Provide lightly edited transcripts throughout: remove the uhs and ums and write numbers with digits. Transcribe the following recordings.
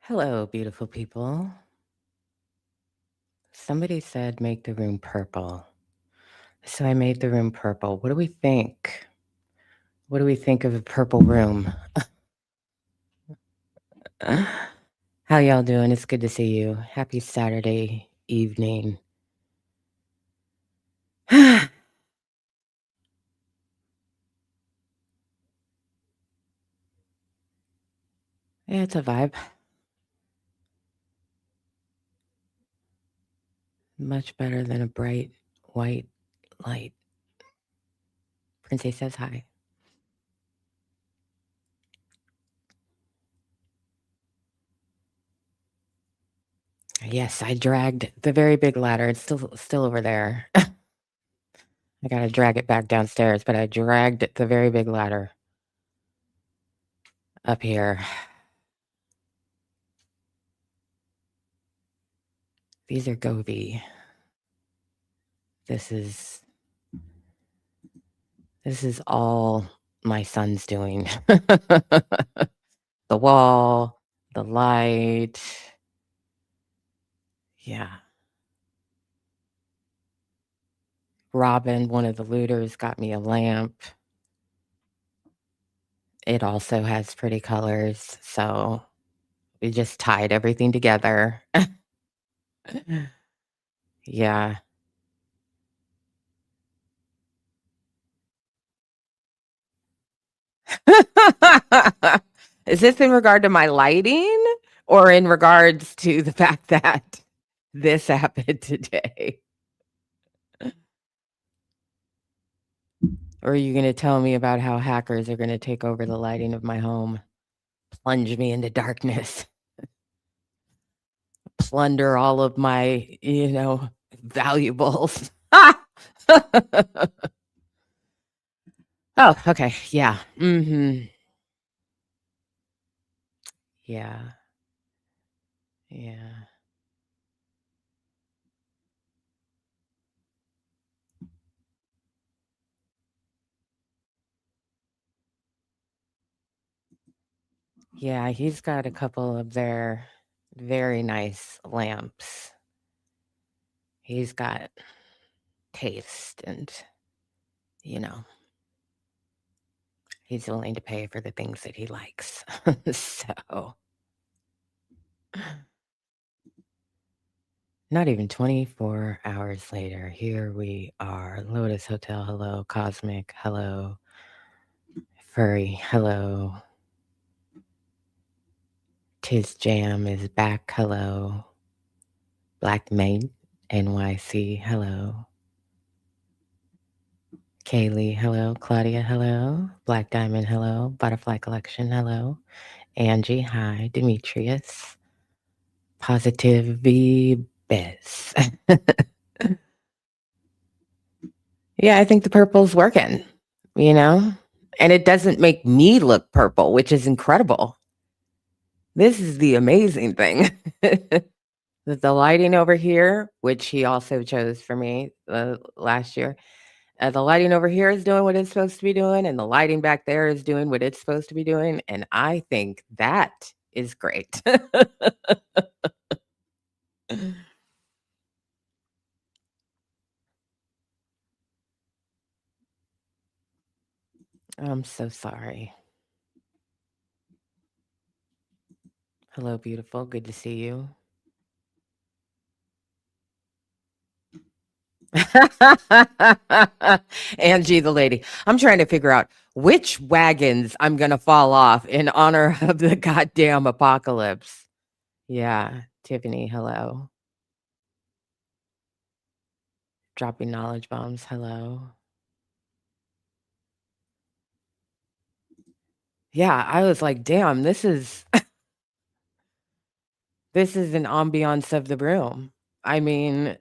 Hello, beautiful people. Somebody said make the room purple. So I made the room purple. What do we think? What do we think of a purple room? How y'all doing? It's good to see you. Happy Saturday evening. Yeah, it's a vibe. Much better than a bright white light. Princess says hi. Yes, I dragged the very big ladder. It's still over there. I gotta drag it back downstairs, but I dragged the very big ladder up here. These are Gobi. This is all my son's doing. The wall, the light. Yeah. Robin, one of the looters, got me a lamp. It also has pretty colors, so we just tied everything together. Yeah. Is this in regard to my lighting or in regards to the fact that this happened today? Or are you going to tell me about how hackers are going to take over the lighting of my home, plunge me into darkness, plunder all of my, valuables? Oh, okay. Yeah. Yeah. Yeah. Yeah, he's got a couple of their very nice lamps. He's got taste and, you know, he's willing to pay for the things that he likes. So, not even 24 hours later, here we are. Lotus Hotel, hello. Cosmic, hello. Furry, hello. Tis Jam is back, hello. Black Maine, NYC, hello. Kaylee, hello. Claudia, hello. Black Diamond, hello. Butterfly Collection, hello. Angie, hi. Demetrius. Positive V Bez. Yeah, I think the purple's working, and it doesn't make me look purple, which is incredible. This is the amazing thing. The lighting over here, which he also chose for me last year, the lighting over here is doing what it's supposed to be doing, and the lighting back there is doing what it's supposed to be doing, and I think that is great. I'm so sorry. Hello, beautiful. Good to see you. Angie, the lady. I'm trying to figure out which wagons I'm going to fall off in honor of the goddamn apocalypse. Yeah. Tiffany, hello. Dropping knowledge bombs, hello. Yeah, I was like, damn, this is this is an ambiance of the room. I mean,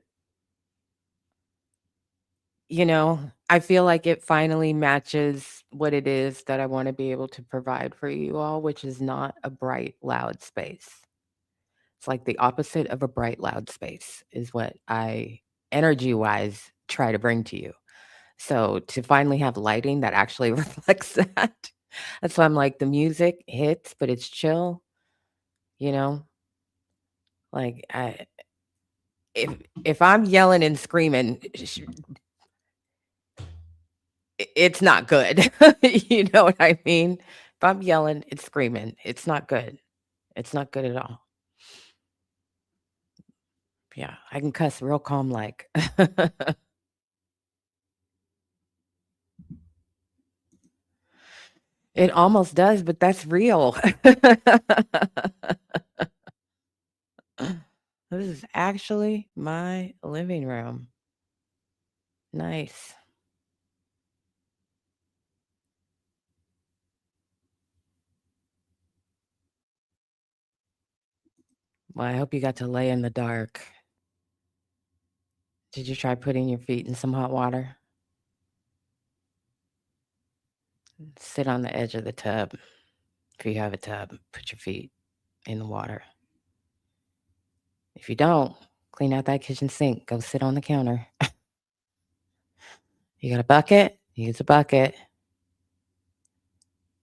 I feel like it finally matches what it is that I want to be able to provide for you all, which is not a bright, loud space. It's like the opposite of a bright, loud space is what I energy-wise try to bring to you. So to finally have lighting that actually reflects that's why I'm like the music hits, but it's chill, you know? Like, if I'm yelling and screaming, it's not good. You know what I mean? If I'm yelling and screaming, it's not good. It's not good at all. Yeah, I can cuss real calm like. It almost does, but that's real. This is actually my living room. Nice. Well, I hope you got to lay in the dark. Did you try putting your feet in some hot water? Sit on the edge of the tub. If you have a tub, put your feet in the water. If you don't, clean out that kitchen sink. Go sit on the counter. You got a bucket? Use a bucket.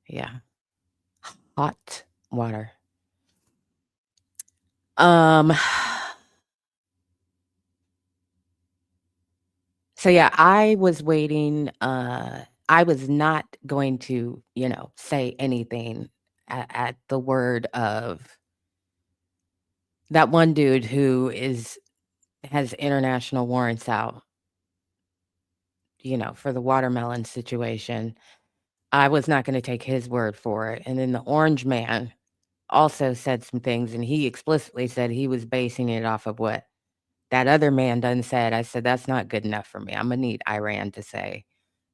Yeah. Hot water. Um So yeah, I was waiting. I was not going to, say anything at the word of that one dude who has international warrants out, for the watermelon situation. I was not going to take his word for it. And then the orange man also said some things, and he explicitly said he was basing it off of what that other man done said. I said, that's not good enough for me. I'm gonna need Iran to say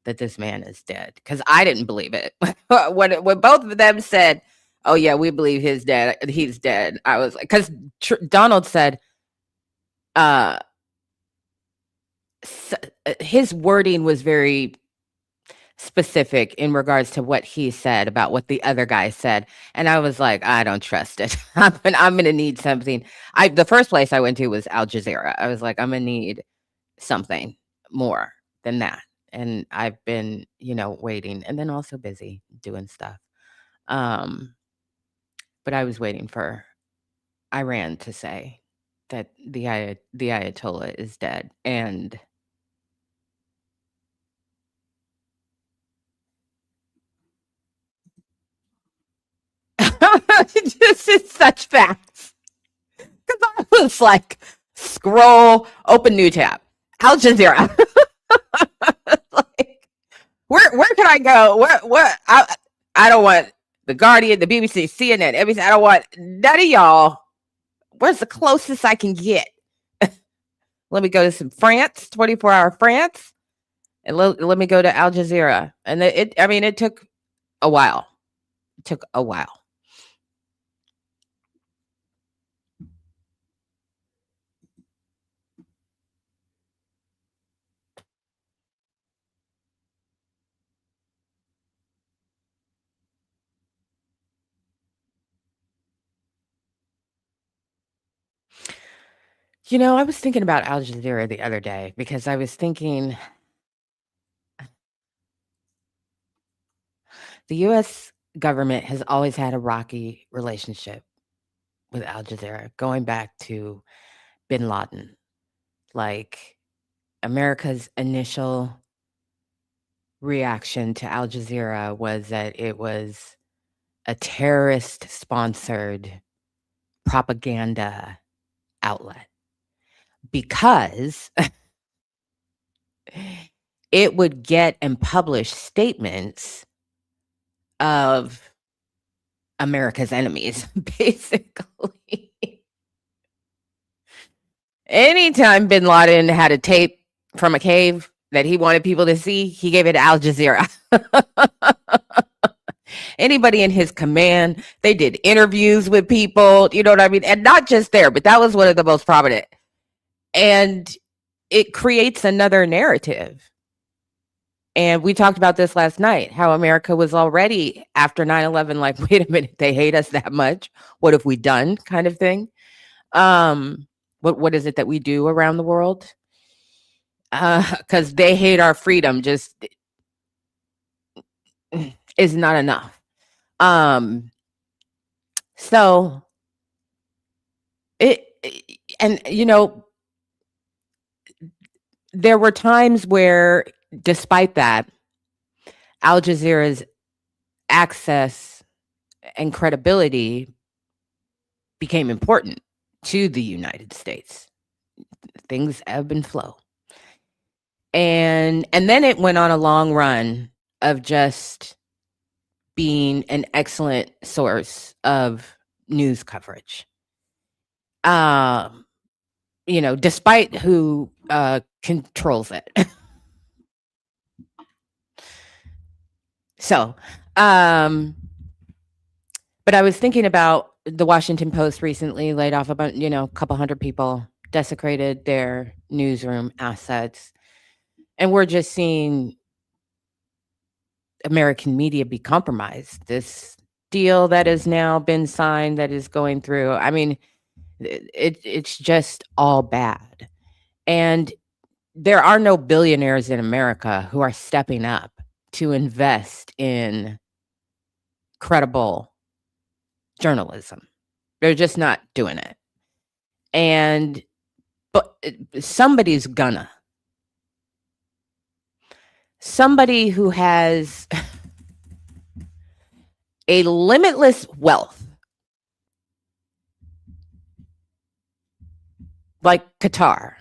that this man is dead, because I didn't believe it. When both of them said, "Oh yeah, we believe he's dead," I was like, because Donald said, uh, his wording was very specific in regards to what he said about what the other guy said, and I was like, I don't trust it. I'm gonna need something. The first place I went to was Al Jazeera. I was like, I'm gonna need something more than that. And I've been, waiting, and then also busy doing stuff. Um, but I was waiting for Iran to say that the Ayatollah is dead. And this is such facts. Because I was like, scroll, open new tab, Al Jazeera. Like, where can I go? What I don't want the Guardian, the BBC, CNN, everything. I don't want none of y'all. Where's the closest I can get? Let me go to some France, 24-hour France, and let me go to Al Jazeera. And it took a while. It took a while. I was thinking about Al Jazeera the other day, because I was thinking the U.S. government has always had a rocky relationship with Al Jazeera, going back to bin Laden. Like, America's initial reaction to Al Jazeera was that it was a terrorist sponsored propaganda outlet, because it would get and publish statements of America's enemies, basically. Anytime bin Laden had a tape from a cave that he wanted people to see, he gave it to Al Jazeera. Anybody in his command, they did interviews with people, you know what I mean? And not just there, but that was one of the most prominent. And it creates another narrative. And we talked about this last night, how America was already, after 9/11, like, wait a minute, they hate us that much. What have we done, kind of thing? What is it that we do around the world? Because they hate our freedom, just is not enough. So And, there were times where, despite that, Al Jazeera's access and credibility became important to the United States. Things ebb and flow. And then it went on a long run of just being an excellent source of news coverage. Despite who controls it. So, but I was thinking about the Washington Post recently laid off a couple hundred people, desecrated their newsroom assets. And we're just seeing American media be compromised. This deal that has now been signed, that is going through, I mean, it's just all bad. And there are no billionaires in America who are stepping up to invest in credible journalism. They're just not doing it. But somebody's gonna. Somebody who has a limitless wealth, like Qatar,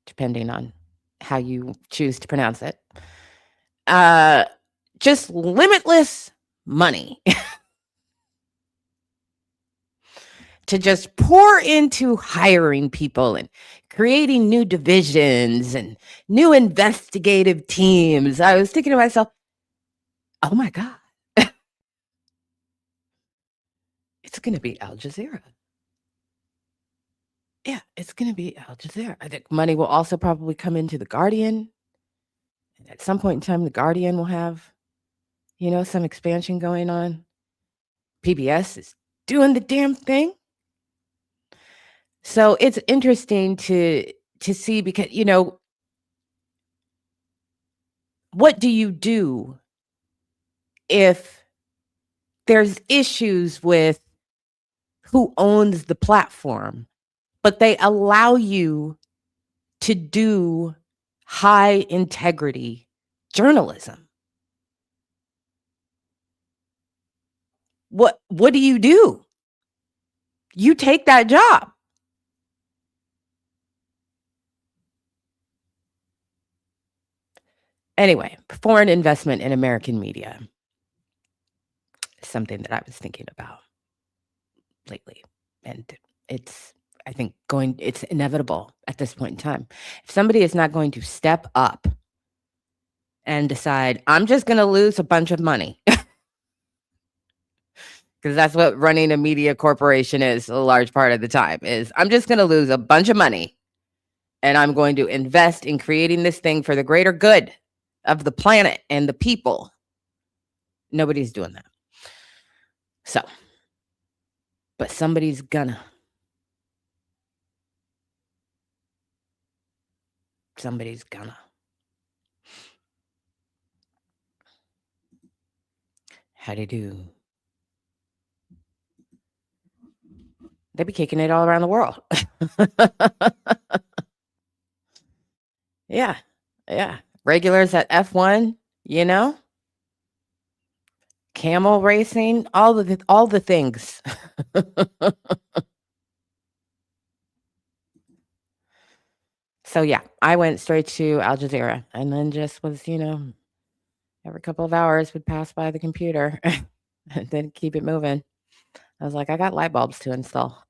depending on how you choose to pronounce it. Just limitless money to just pour into hiring people and creating new divisions and new investigative teams. I was thinking to myself, oh my God, it's going to be Al Jazeera. Yeah, it's going to be Al Jazeera. I think money will also probably come into The Guardian. And at some point in time, The Guardian will have, some expansion going on. PBS is doing the damn thing. So it's interesting to see because, what do you do if there's issues with who owns the platform, but they allow you to do high integrity journalism? What do? You take that job. Anyway, foreign investment in American media is something that I was thinking about lately. And it's inevitable at this point in time. If somebody is not going to step up and decide, I'm just going to lose a bunch of money, because that's what running a media corporation is a large part of the time, is I'm just going to lose a bunch of money and I'm going to invest in creating this thing for the greater good of the planet and the people. Nobody's doing that. So, but somebody's gonna. How they do? They be kicking it all around the world. Yeah. Regulars at F1, camel racing, all the things. So yeah, I went straight to Al Jazeera and then just was, every couple of hours would pass by the computer and then keep it moving. I was like, I got light bulbs to install.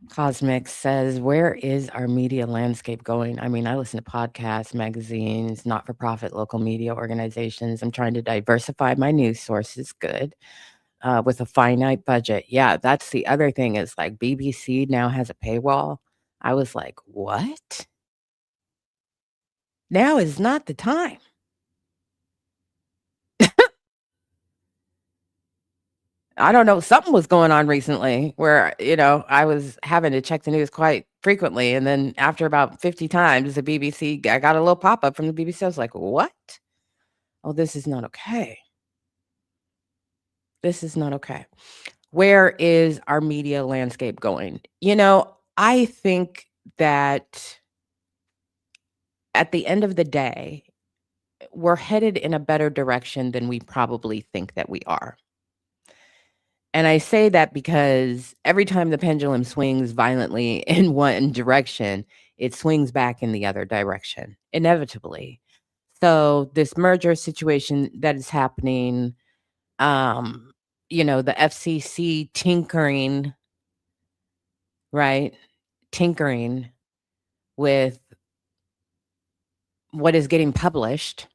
Cosmic says, where is our media landscape going? I mean, I listen to podcasts, magazines, not-for-profit local media organizations. I'm trying to diversify my news sources. Good. With a finite budget. Yeah, that's the other thing is like BBC now has a paywall. I was like, what? Now is not the time. I don't know. Something was going on recently where, I was having to check the news quite frequently. And then after about 50 times, I got a little pop-up from the BBC. I was like, what? Oh, this is not okay. This is not okay. Where is our media landscape going? I think that at the end of the day, we're headed in a better direction than we probably think that we are. And I say that because every time the pendulum swings violently in one direction, it swings back in the other direction, inevitably. So this merger situation that is happening, um, the FCC tinkering, right? Tinkering with what is getting published.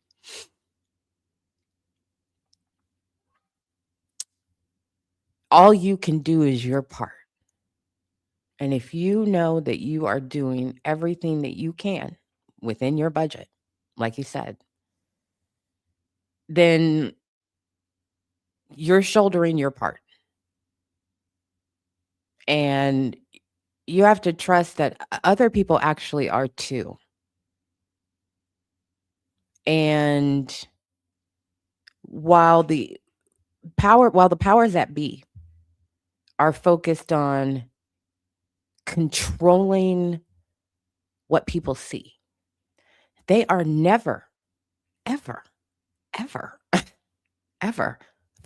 All you can do is your part. And if you know that you are doing everything that you can within your budget, like you said, then you're shouldering your part. And you have to trust that other people actually are too. And while the powers that be are focused on controlling what people see, they are never, ever, ever, ever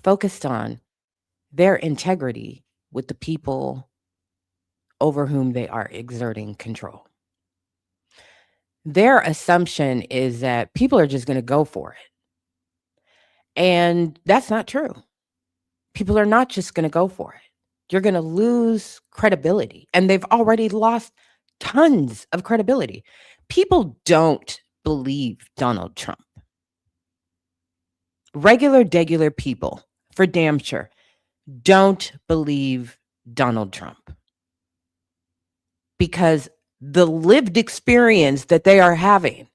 focused on their integrity with the people over whom they are exerting control. Their assumption is that people are just going to go for it. And that's not true. People are not just going to go for it. You're going to lose credibility. And they've already lost tons of credibility. People don't believe Donald Trump. Regular people, for damn sure, don't believe Donald Trump. Because the lived experience that they are having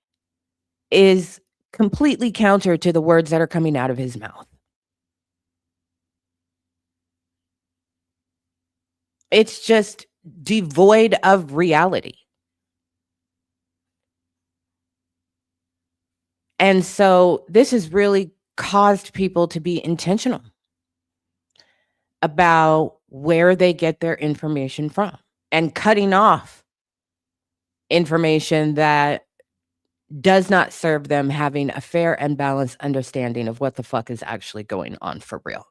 is completely counter to the words that are coming out of his mouth. It's just devoid of reality. And so this has really caused people to be intentional about where they get their information from and cutting off information that does not serve them, having a fair and balanced understanding of what the fuck is actually going on for real.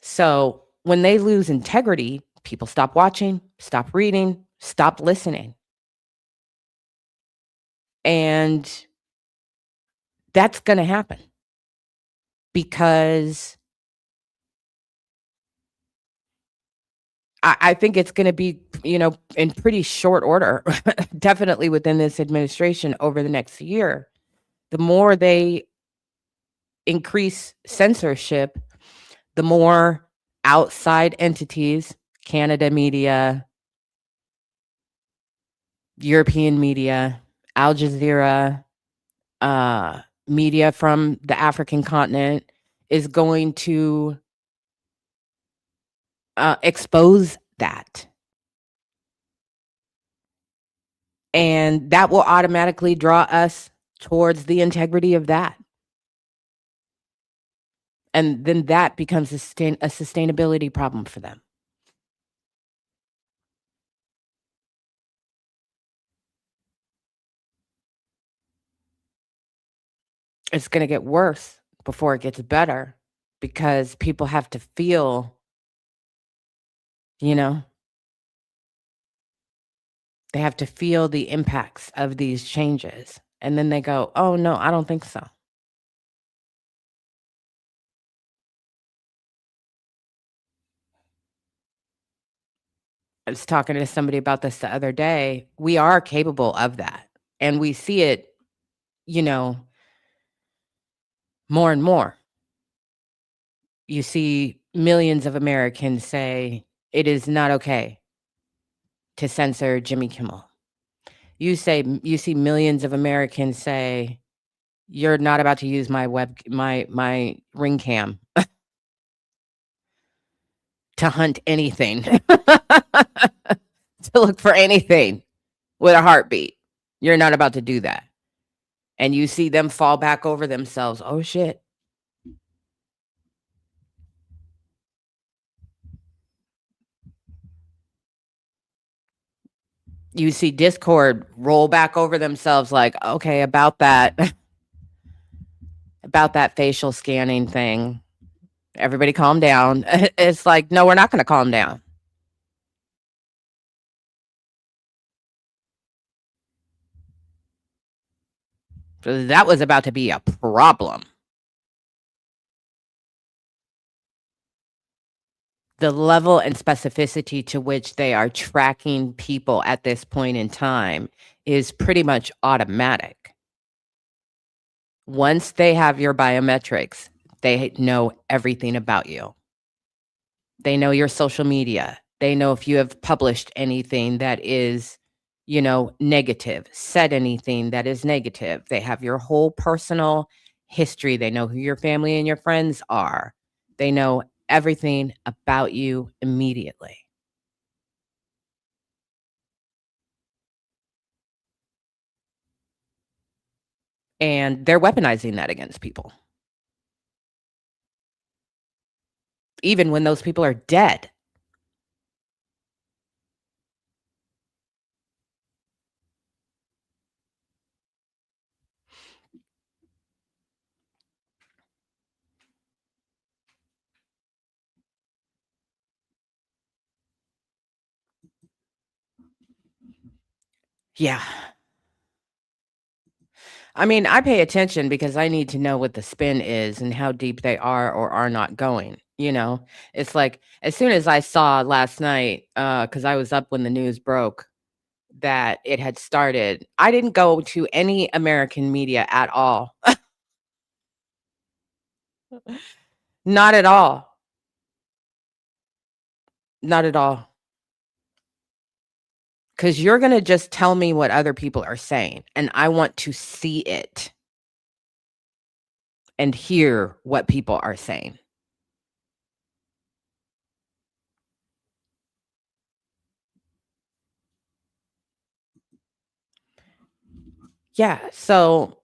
So when they lose integrity, people stop watching, stop reading, stop listening. And that's going to happen because I think it's going to be, in pretty short order, definitely within this administration over the next year. The more they increase censorship, the more outside entities, Canada media, European media, Al Jazeera, media from the African continent is going to expose that. And that will automatically draw us towards the integrity of that. And then that becomes a sustainability problem for them. It's going to get worse before it gets better because people have to feel, you know, they have to feel the impacts of these changes. And then they go, oh, no, I don't think so. I was talking to somebody about this the other day. We are capable of that. And we see it, more and more. You see millions of Americans say it is not okay to censor Jimmy Kimmel. You see millions of Americans say you're not about to use my my ring cam to hunt anything, to look for anything with a heartbeat. You're not about to do that. And you see them fall back over themselves. Oh shit. You see Discord roll back over themselves like, okay, about that about that facial scanning thing. Everybody calm down. It's like, no, we're not going to calm down. So that was about to be a problem. The level and specificity to which they are tracking people at this point in time is pretty much automatic. Once they have your biometrics, they know everything about you. They know your social media. They know if you have published anything that is, negative, said anything that is negative. They have your whole personal history. They know who your family and your friends are. They know everything about you immediately. And they're weaponizing that against people, even when those people are dead. Yeah. I mean, I pay attention because I need to know what the spin is and how deep they are or are not going, you know? It's like, as soon as I saw last night, because I was up when the news broke that it had started, I didn't go to any American media at all. Not at all. Not at all. Because you're gonna just tell me what other people are saying, and I want to see it and hear what people are saying. Yeah. So,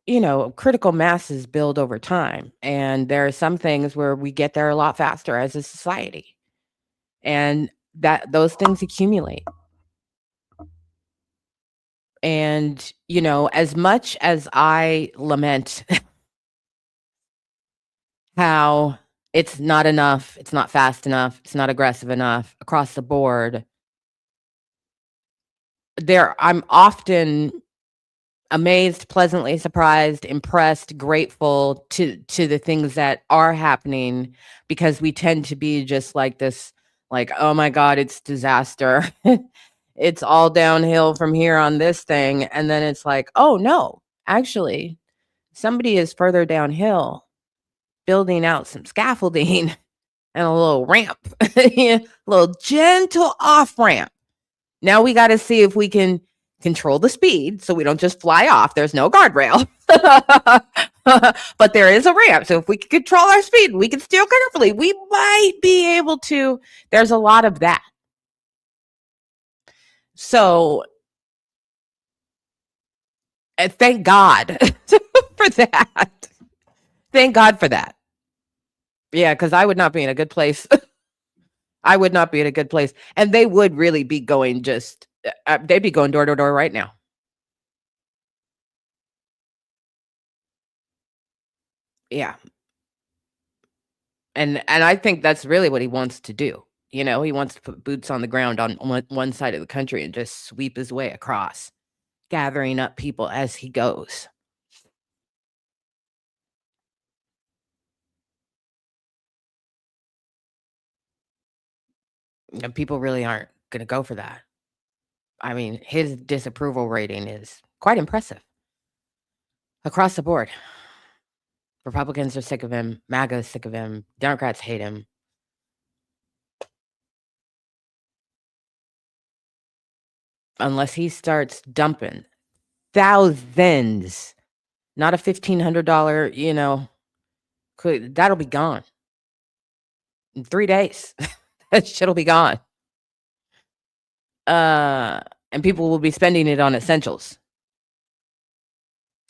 critical masses build over time. And there are some things where we get there a lot faster as a society. And that those things accumulate. And, as much as I lament how it's not enough, it's not fast enough, it's not aggressive enough across the board, I'm often amazed, pleasantly surprised, impressed, grateful to the things that are happening because we tend to be just like this, like, oh my god, it's disaster. It's all downhill from here on this thing, and then it's like, oh no, actually somebody is further downhill building out some scaffolding and a little ramp. Yeah, a little gentle off ramp. Now we gotta see if we can control the speed so we don't just fly off. There's no guardrail. But there is a ramp. So if we can control our speed, we can steer carefully. We might be able to. There's a lot of that. So thank God for that. Thank God for that. Yeah, because I would not be in a good place. I would not be in a good place. And they would really be going they'd be going door to door right now. Yeah. And I think that's really what he wants to do. He wants to put boots on the ground on one side of the country and just sweep his way across, gathering up people as he goes. And people really aren't going to go for that. I mean, his disapproval rating is quite impressive across the board. Republicans are sick of him. MAGA is sick of him. Democrats hate him. Unless he starts dumping thousands, not a $1,500, that'll be gone in 3 days. That shit'll be gone. Uh, and people will be spending it on essentials.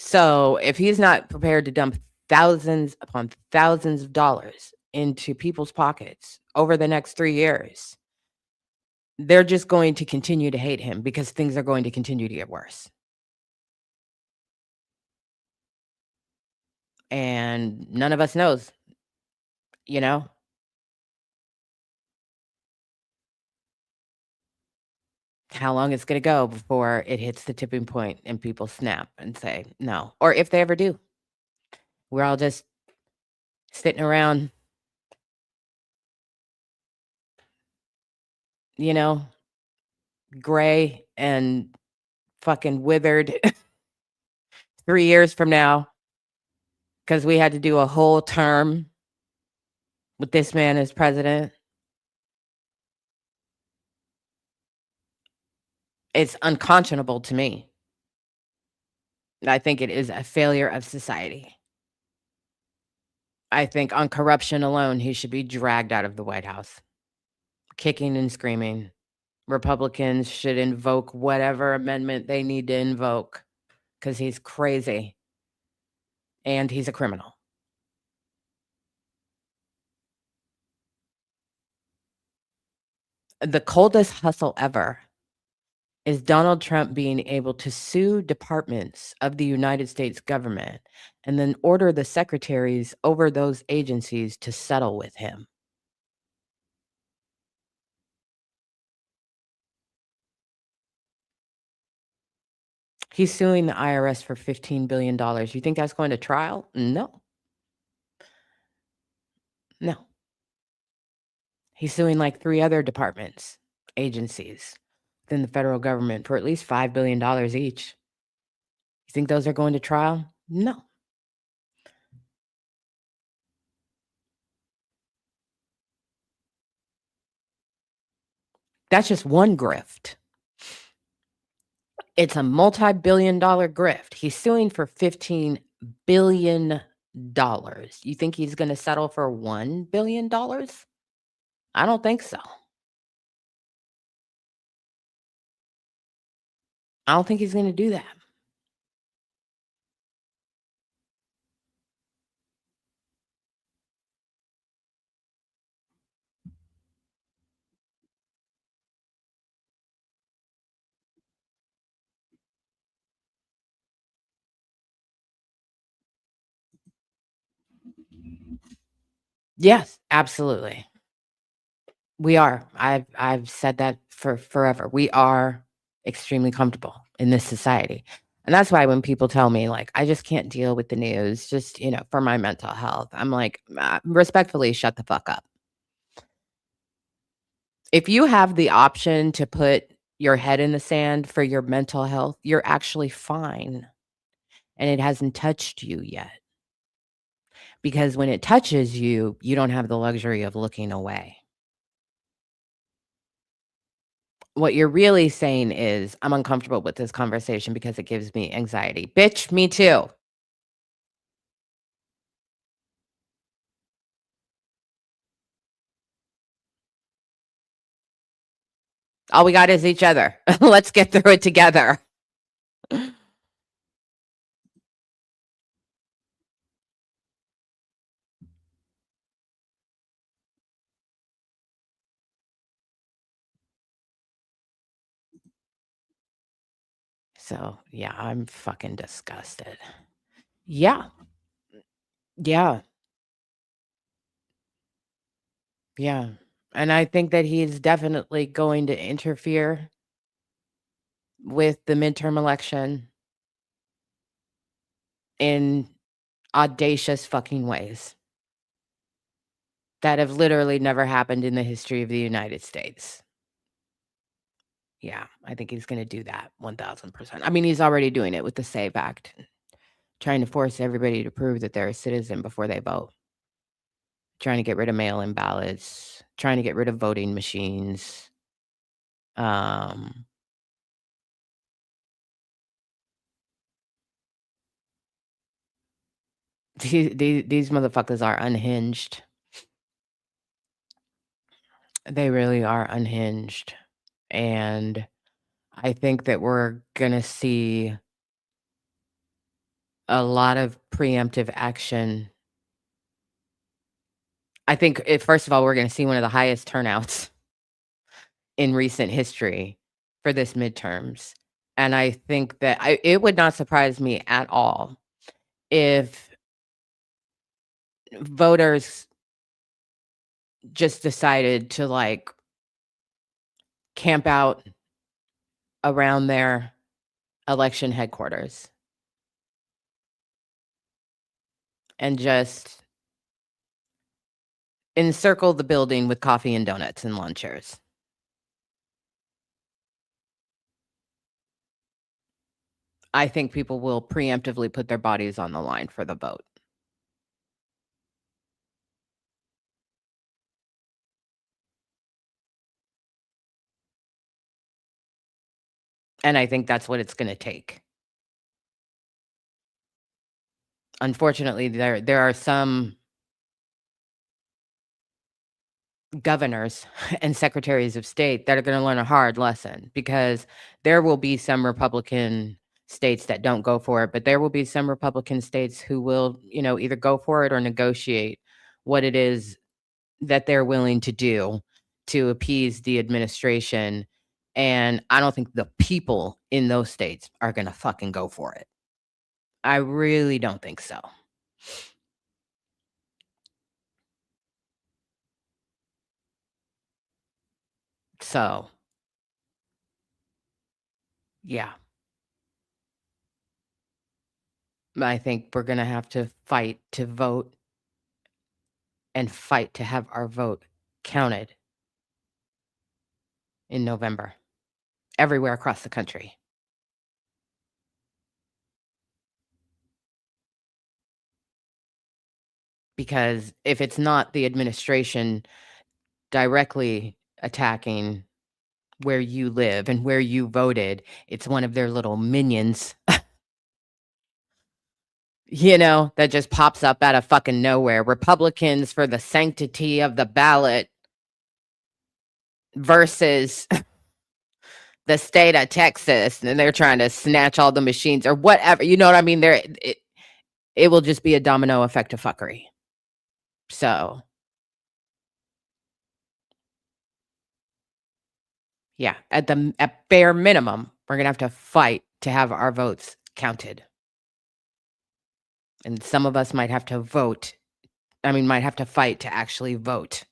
So if he's not prepared to dump thousands upon thousands of dollars into people's pockets over the next 3 years, they're just going to continue to hate him because things are going to continue to get worse. And none of us knows, you know, how long it's gonna go before it hits the tipping point and people snap and say, "No." Or if they ever do, we're all just sitting around, you know, gray and fucking withered 3 years from now because we had to do a whole term with this man as president. It's unconscionable to me. I think it is a failure of society. I think on corruption alone, he should be dragged out of the White House, kicking and screaming. Republicans should invoke whatever amendment they need to invoke because he's crazy and he's a criminal. The coldest hustle ever is Donald Trump being able to sue departments of the United States government and then order the secretaries over those agencies to settle with him. He's suing the IRS for $15 billion. You think that's going to trial? No, no. He's suing like 3 other departments, agencies within the federal government for at least $5 billion each. You think those are going to trial? No. That's just one grift. It's a multi-billion dollar grift. He's suing for $15 billion. You think he's gonna settle for $1 billion? I don't think so. I don't think he's gonna do that. Yes, absolutely. We are. I've said that for forever. We are extremely comfortable in this society. And that's why when people tell me like I just can't deal with the news just, for my mental health, I'm like, respectfully shut the fuck up. If you have the option to put your head in the sand for your mental health, you're actually fine and it hasn't touched you yet. Because when it touches you, you don't have the luxury of looking away. What you're really saying is, "I'm uncomfortable with this conversation because it gives me anxiety." Bitch, me too. All we got is each other. Let's get through it together. So, yeah, I'm fucking disgusted. Yeah, yeah, yeah. And I think that he is definitely going to interfere with the midterm election in audacious fucking ways that have literally never happened in the history of the United States. Yeah, I think he's gonna do that 1000%. I mean, he's already doing it with the SAVE Act, trying to force everybody to prove that they're a citizen before they vote, trying to get rid of mail-in ballots, trying to get rid of voting machines. Um, these motherfuckers are unhinged. They really are unhinged, and I think that we're gonna see A lot of preemptive action. I think, first of all, we're gonna see one of the highest turnouts in recent history for this midterms, and I think that it would not surprise me at all if voters just decided to, like, camp out around their election headquarters and just encircle the building with coffee and donuts and lawn chairs. I think people will preemptively put their bodies on the line for the vote. And I think that's what it's gonna take. Unfortunately, there are some governors and secretaries of state that are gonna learn a hard lesson, because there will be some Republican states that don't go for it, but there will be some Republican states who will, either go for it or negotiate what it is that they're willing to do to appease the administration, and I don't think the people in those states are gonna fucking go for it. I really don't think so. So, yeah, I think we're gonna have to fight to vote and fight to have our vote counted in November everywhere across the country, because if it's not the administration directly attacking where you live and where you voted, it's one of their little minions, that just pops up out of fucking nowhere. Republicans for the sanctity of the ballot versus the state of Texas, and they're trying to snatch all the machines or whatever. You know what I mean? It will just be a domino effect of fuckery. So, yeah, at bare minimum, we're gonna have to fight to have our votes counted. And some of us might have to vote. I mean, might have to fight to actually vote.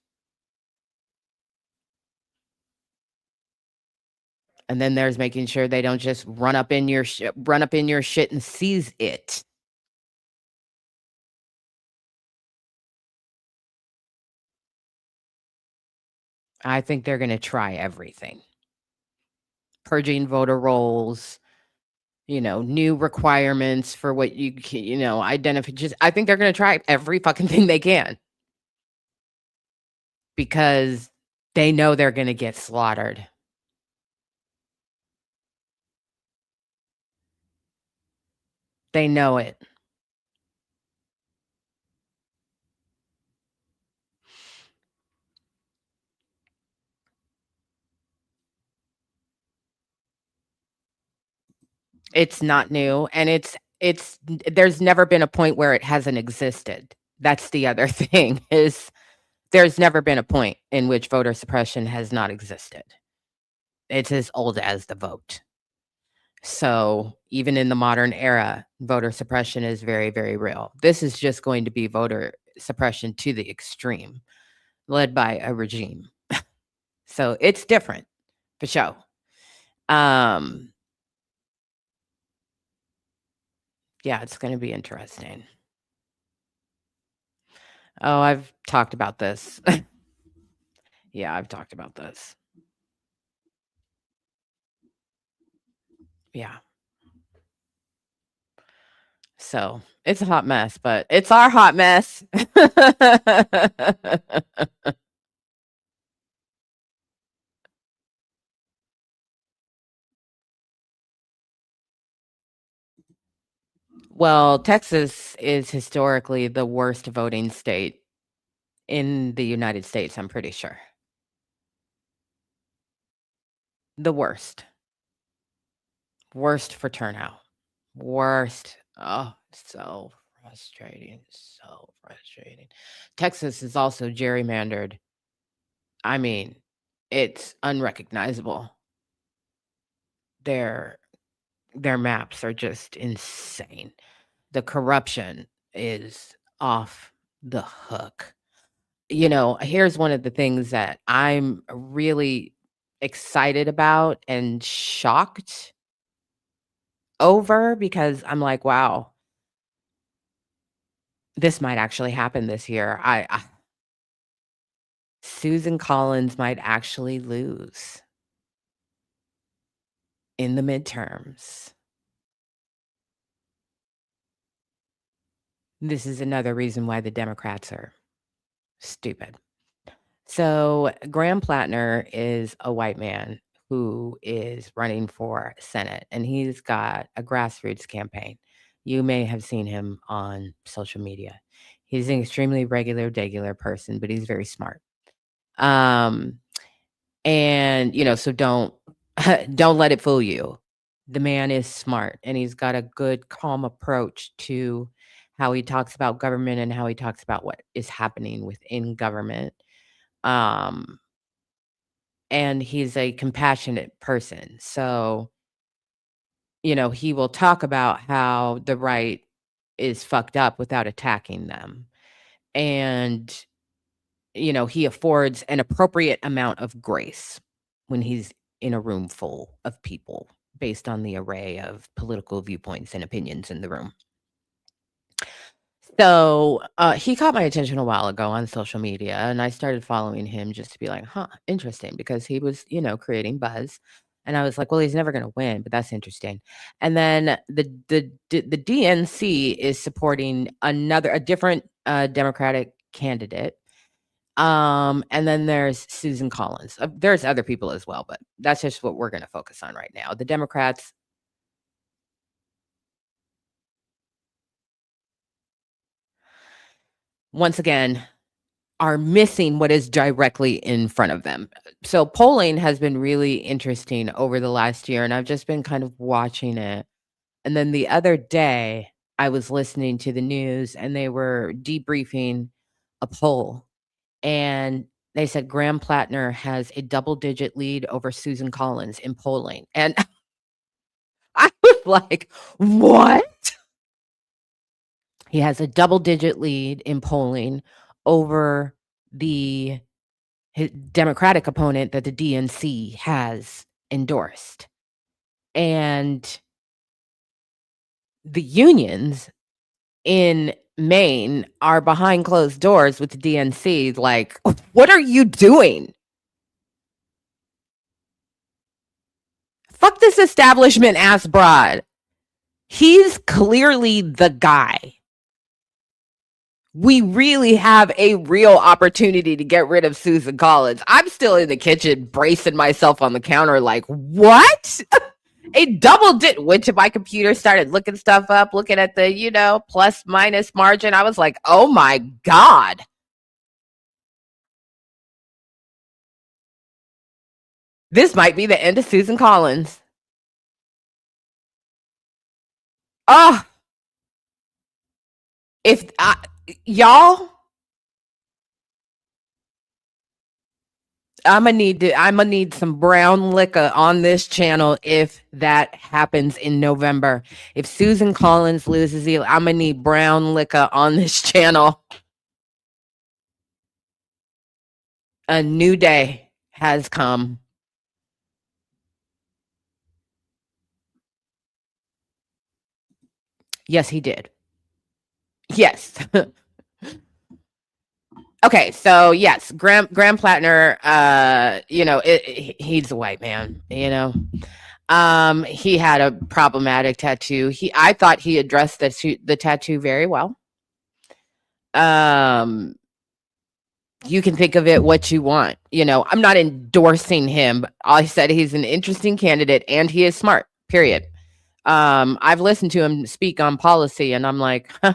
And then there's making sure they don't just run up in your shit and seize it. I think they're gonna try everything. Purging voter rolls, new requirements for what you can, identify. Just, I think they're gonna try every fucking thing they can, because they know they're gonna get slaughtered. They know it. It's not new, and there's never been a point where it hasn't existed. That's the other thing, is there's never been a point in which voter suppression has not existed. It's as old as the vote. So, even in the modern era, voter suppression is very, very real. This is just going to be voter suppression to the extreme, led by a regime. So, it's different for sure. Um, yeah, it's gonna be interesting. Oh, I've talked about this. Yeah, I've talked about this. Yeah. So, it's a hot mess, but it's our hot mess. Well, Texas is historically the worst voting state in the United States, I'm pretty sure. The worst. Worst for turnout. Worst. Oh, So frustrating. So frustrating. Texas is also gerrymandered. I mean, it's unrecognizable. Their their maps are just insane. The corruption is off the hook. Here's one of the things that I'm really excited about and shocked over because I'm like, wow, this might actually happen this year. Susan Collins might actually lose in the midterms. This is another reason why the Democrats are stupid. So, Graham Plattner is a white man who is running for Senate, and he's got a grassroots campaign. You may have seen him on social media. He's an extremely regular person, but he's very smart. Um, so don't don't let it fool you. The man is smart, and he's got a good, calm approach to how he talks about government and how he talks about what is happening within government. Um, and he's a compassionate person. So, he will talk about how the right is fucked up without attacking them. And, he affords an appropriate amount of grace when he's in a room full of people based on the array of political viewpoints and opinions in the room. So, he caught my attention a while ago on social media, and I started following him just to be like, "Huh, interesting," because he was, creating buzz, and I was like, "Well, he's never gonna win, but that's interesting." And then the DNC is supporting a different, Democratic candidate, and then there's Susan Collins. There's other people as well, but that's just what we're gonna focus on right now. The Democrats, once again, are missing what is directly in front of them. So polling has been really interesting over the last year, and I've just been kind of watching it. And then the other day, I was listening to the news and they were debriefing a poll, and they said Graham Plattner has a double-digit lead over Susan Collins in polling. And I was like, "What?" He has a double-digit lead in polling over the his Democratic opponent that the DNC has endorsed. And the unions in Maine are behind closed doors with the DNC. Like, what are you doing? Fuck this establishment ass broad. He's clearly the guy. We really have a real opportunity to get rid of Susan Collins. I'm still in the kitchen bracing myself on the counter like, what? A double did. Went to my computer, started looking stuff up, looking at the, plus minus margin. I was like, oh my God. This might be the end of Susan Collins. Oh, if y'all, I'm gonna need some brown liquor on this channel if that happens in November. If Susan Collins loses, I'm gonna need brown liquor on this channel. A new day has come. Yes, he did. Yes. Okay, so yes, Graham Plattner, he's a white man, he had a problematic tattoo. I thought he addressed the tattoo very well. You can think of it what you want. I'm not endorsing him, but I said he's an interesting candidate and he is smart, period. I've listened to him speak on policy and I'm like, huh,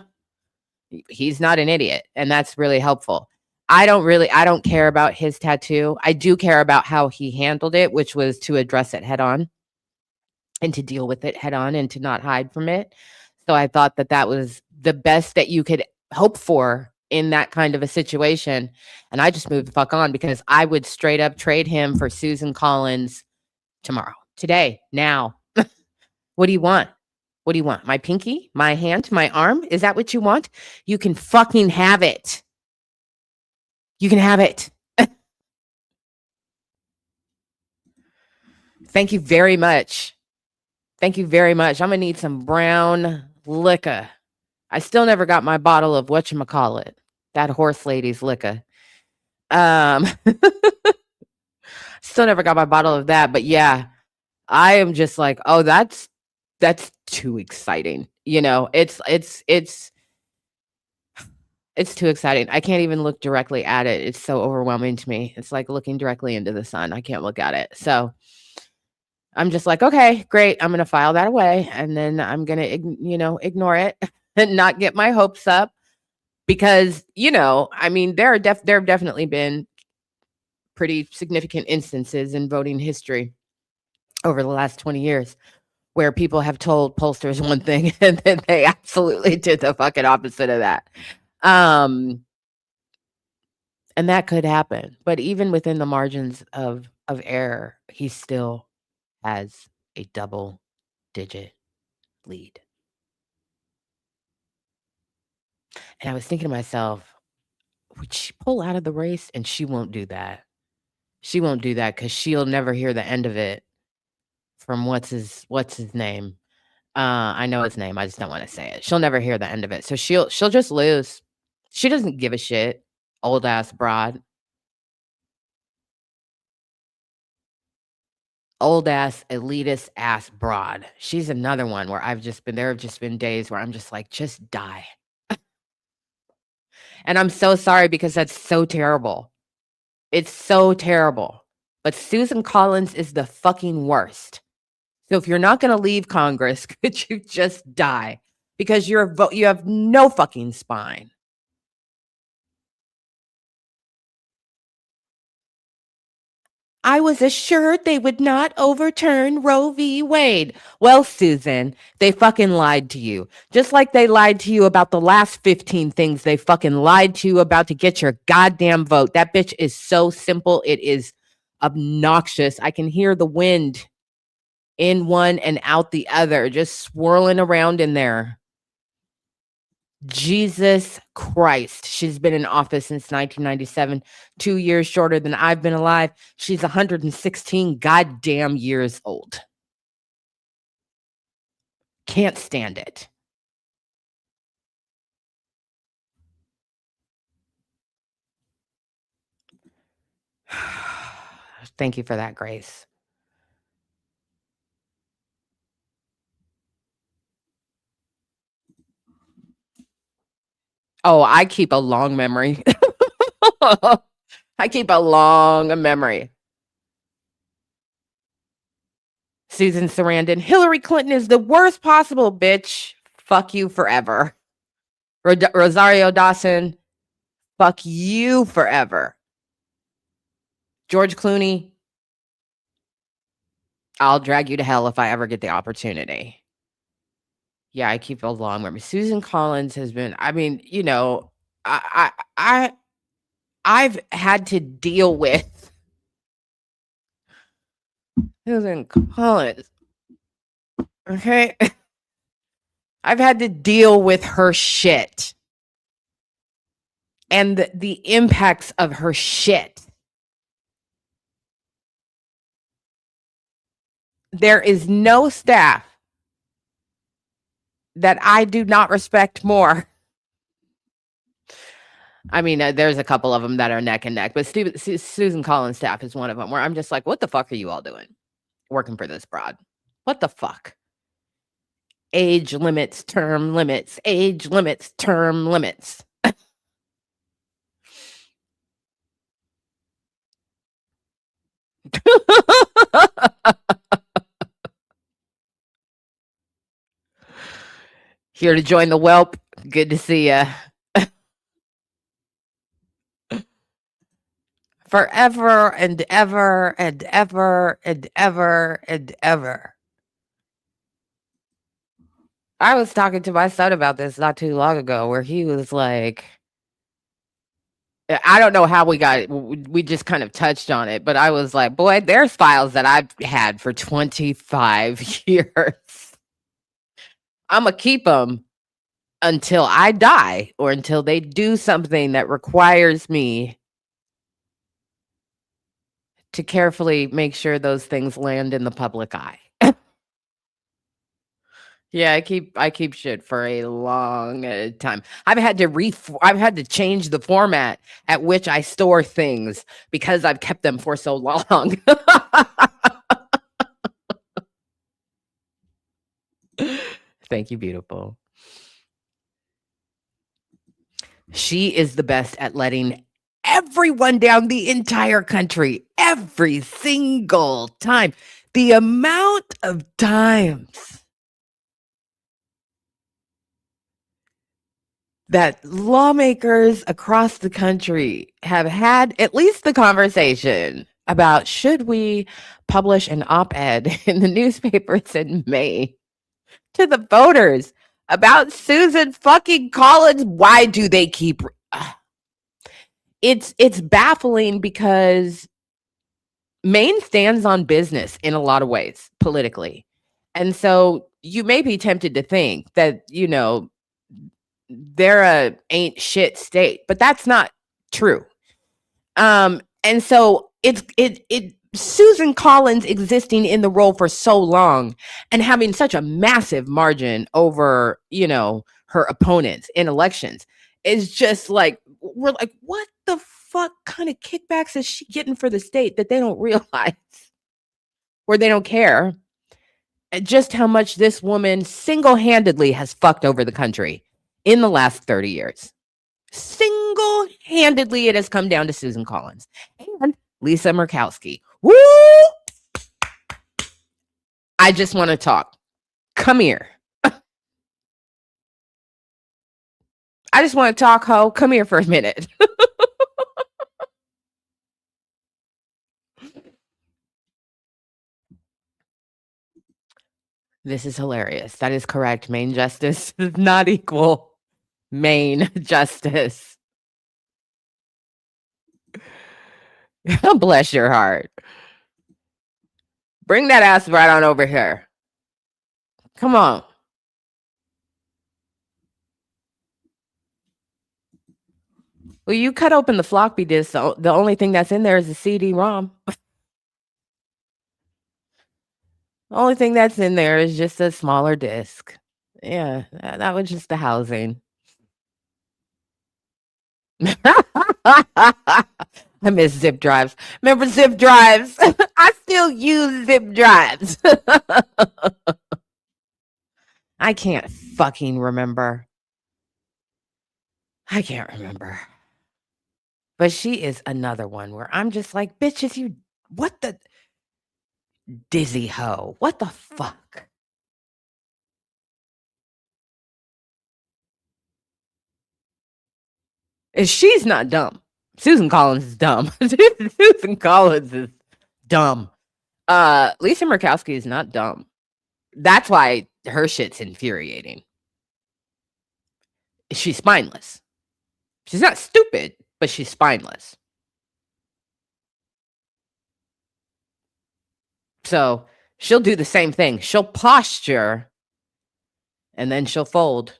he's not an idiot, and that's really helpful. I don't care about his tattoo. I do care about how he handled it, which was to address it head on and to deal with it head on and to not hide from it. So I thought that that was the best that you could hope for in that kind of a situation. And I just moved the fuck on because I would straight up trade him for Susan Collins tomorrow, today, now. What do you want? What do you want? My pinky? My hand? My arm? Is that what you want? You can fucking have it. You can have it. Thank you very much. Thank you very much. I'm gonna need some brown liquor. I still never got my bottle of whatchamacallit, that horse lady's liquor. Um, still never got my bottle of that, but yeah, I am just like, oh, that's too exciting. You know, it's too exciting. I can't even look directly at it. It's so overwhelming to me. It's like looking directly into the sun. I can't look at it. So I'm just like, okay, great. I'm going to file that away. And then I'm going to, ignore it and not get my hopes up because, I mean, there have definitely been pretty significant instances in voting history over the last 20 years where people have told pollsters one thing and then they absolutely did the fucking opposite of that. And that could happen. But even within the margins of error, he still has a double digit lead. And I was thinking to myself, would she pull out of the race? And she won't do that. She won't do that because she'll never hear the end of it from what's his name. I know his name. I just don't want to say it. She'll never hear the end of it. So she'll just lose. She doesn't give a shit. Old ass broad. Old ass, elitist ass broad. She's another one where there have just been days where I'm just like, just die. And I'm so sorry because that's so terrible. It's so terrible. But Susan Collins is the fucking worst. So if you're not going to leave Congress, could you just die? Because you have no fucking spine. I was assured they would not overturn Roe v. Wade. Well, Susan, they fucking lied to you. Just like they lied to you about the last 15 things they fucking lied to you about to get your goddamn vote. That bitch is so simple. It is obnoxious. I can hear the wind in one and out the other, just swirling around in there. Jesus Christ. She's been in office since 1997, 2 years shorter than I've been alive. She's 116 goddamn years old. Can't stand it. Thank you for that, Grace. Oh, I keep a long memory. I keep a long memory. Susan Sarandon, Hillary Clinton is the worst possible bitch. Fuck you forever. Rosario Dawson, fuck you forever. George Clooney, I'll drag you to hell if I ever get the opportunity. Yeah, I keep a long memory. Susan Collins has been, I mean, I've had to deal with Susan Collins. Okay. I've had to deal with her shit and the impacts of her shit. There is no staff that I do not respect more. I mean, there's a couple of them that are neck and neck, but Susan Collins' staff is one of them where I'm just like, what the fuck are you all doing working for this broad? What the fuck? Age limits, term limits, age limits, term limits. Here to join the Welp. Good to see ya. Forever and ever and ever and ever and ever. I was talking to my son about this not too long ago where he was like, I don't know how we just kind of touched on it, but I was like, boy, there's files that I've had for 25 years. I'm going to keep them until I die or until they do something that requires me to carefully make sure those things land in the public eye. Yeah, I keep shit for a long time. I've had to change the format at which I store things because I've kept them for so long. Thank you, beautiful. She is the best at letting everyone down, the entire country, every single time. The amount of times that lawmakers across the country have had at least the conversation about should we publish an op-ed in the newspapers in May to the voters about Susan fucking Collins. Why do they keep it's baffling because Maine stands on business in a lot of ways politically. And so you may be tempted to think that, they're a ain't shit state, but that's not true. And so it Susan Collins existing in the role for so long and having such a massive margin over, her opponents in elections is just like we're like, what the fuck kind of kickbacks is she getting for the state that they don't realize or they don't care? Just how much this woman single-handedly has fucked over the country in the last 30 years. Single-handedly, it has come down to Susan Collins and Lisa Murkowski. Woo! I just want to talk. Come here. I just want to talk, ho. Come here for a minute. This is hilarious. That is correct. Maine justice does not equal Maine justice. Bless your heart. Bring that ass right on over here. Come on. Well, you cut open the floppy disk. So the only thing that's in there is a CD-ROM. The only thing that's in there is just a smaller disk. Yeah, that was just the housing. I miss zip drives. Remember zip drives? I still use zip drives. I can't fucking remember. I can't remember. But she is another one where I'm just like, bitches, what the dizzy hoe? What the fuck? And she's not dumb. Susan Collins is dumb. Susan Collins is dumb. Lisa Murkowski is not dumb. That's why her shit's infuriating. She's spineless. She's not stupid, but she's spineless. So she'll do the same thing. She'll posture and then she'll fold.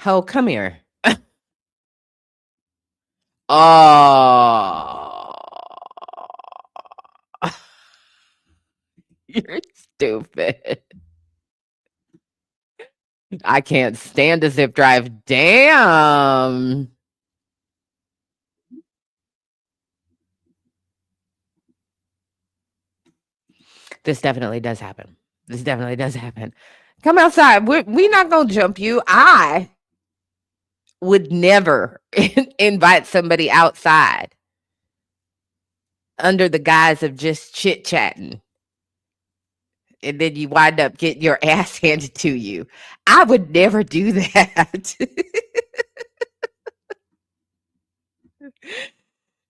Ho, come here. Oh, you're stupid. I can't stand a zip drive. Damn. This definitely does happen. This definitely does happen. Come outside. We're not going to jump you. I would never invite somebody outside under the guise of just chit-chatting. And then you wind up getting your ass handed to you. I would never do that.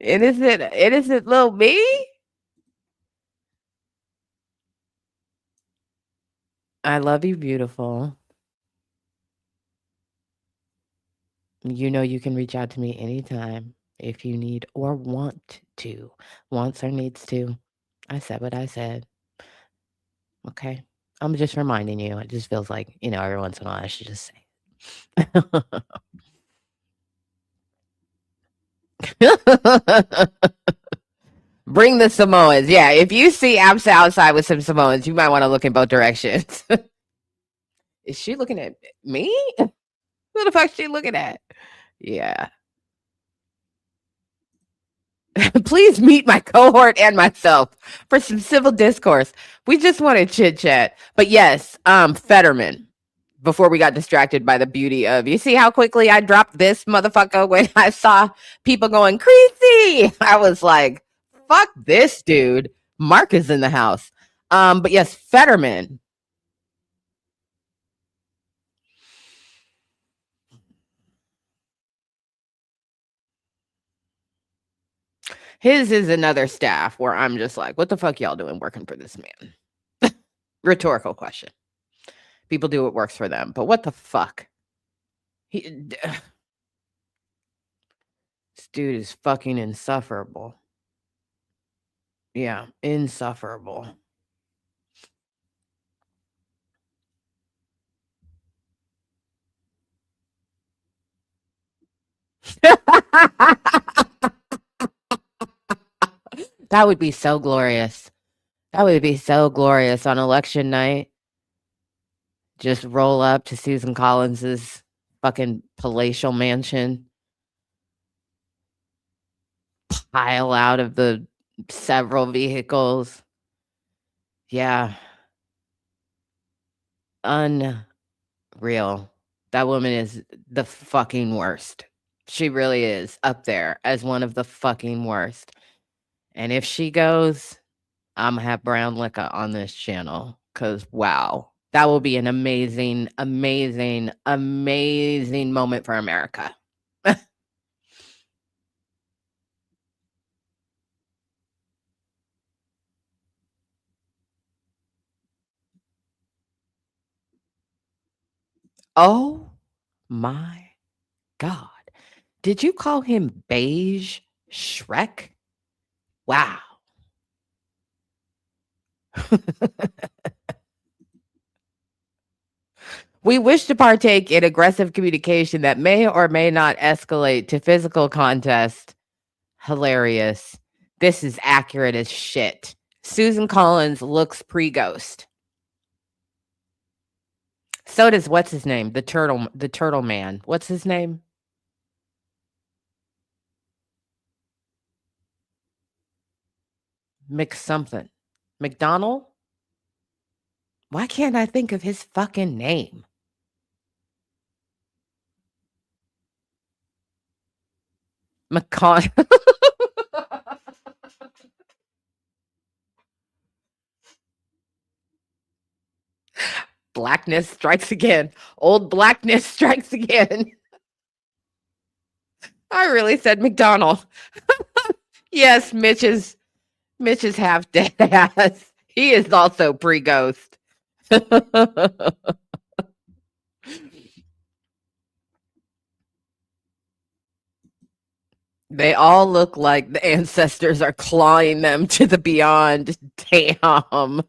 Innocent little me? I love you, beautiful. You know you can reach out to me anytime if you need or want to. Wants or needs to. I said what I said. Okay. I'm just reminding you. It just feels like, every once in a while I should just say it. Bring the Samoans. Yeah, if you see Absa outside with some Samoans, you might want to look in both directions. Is she looking at me? Who the fuck is she looking at? Yeah. Please meet my cohort and myself for some civil discourse. We just want to chit chat. But yes, Fetterman, before we got distracted by the beauty of, you see how quickly I dropped this motherfucker when I saw people going crazy. I was like, fuck this dude. Mark is in the house. But yes, Fetterman. His is another staff where I'm just like, what the fuck y'all doing working for this man? Rhetorical question. People do what works for them, but what the fuck? This dude is fucking insufferable. Yeah, insufferable. That would be so glorious. That would be so glorious on election night. Just roll up to Susan Collins's fucking palatial mansion, pile out of the several vehicles. Yeah. Unreal. That woman is the fucking worst. She really is up there as one of the fucking worst. And if she goes, I'm gonna have brown liquor on this channel because wow, that will be an amazing, amazing, amazing moment for America. Oh my God. Did you call him beige Shrek? Wow. We wish to partake in aggressive communication that may or may not escalate to physical contest. Hilarious. This is accurate as shit. Susan Collins looks pre-ghost. So does what's his name? The turtle man. What's his name? Something. McDonald? Why can't I think of his fucking name? McCon. Blackness strikes again. Old blackness strikes again. I really said McDonald. Yes, Mitch is half dead ass. He is also pre-ghost. They all look like the ancestors are clawing them to the beyond. Damn.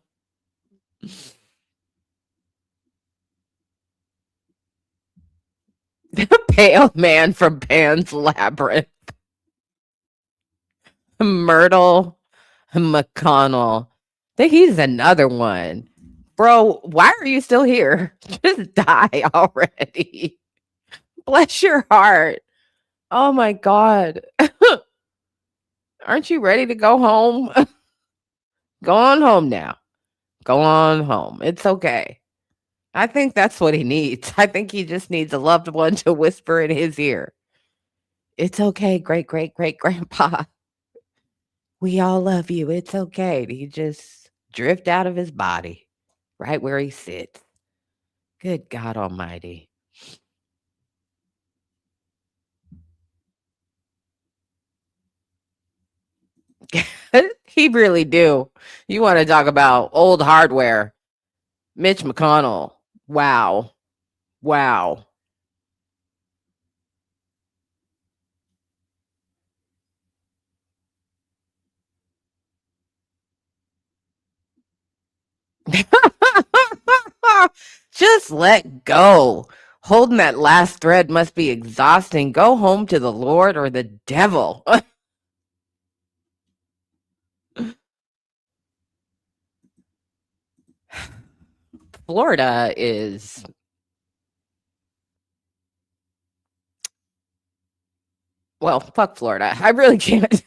The pale man from Pan's Labyrinth. Myrtle McConnell. I think he's another one. Bro, why are you still here? Just die already. Bless your heart. Oh my God. Aren't you ready to go home? Go on home now. Go on home. It's okay. I think that's what he needs. I think he just needs a loved one to whisper in his ear. It's okay, great, great, great grandpa. We all love you. It's okay. He just drift out of his body right where he sits. Good God Almighty. He really do. You want to talk about old hardware. Mitch McConnell. Wow. Wow. Just let go. Holding that last thread must be exhausting. Go home to the Lord or the devil. Florida is, well, fuck Florida. I really can't.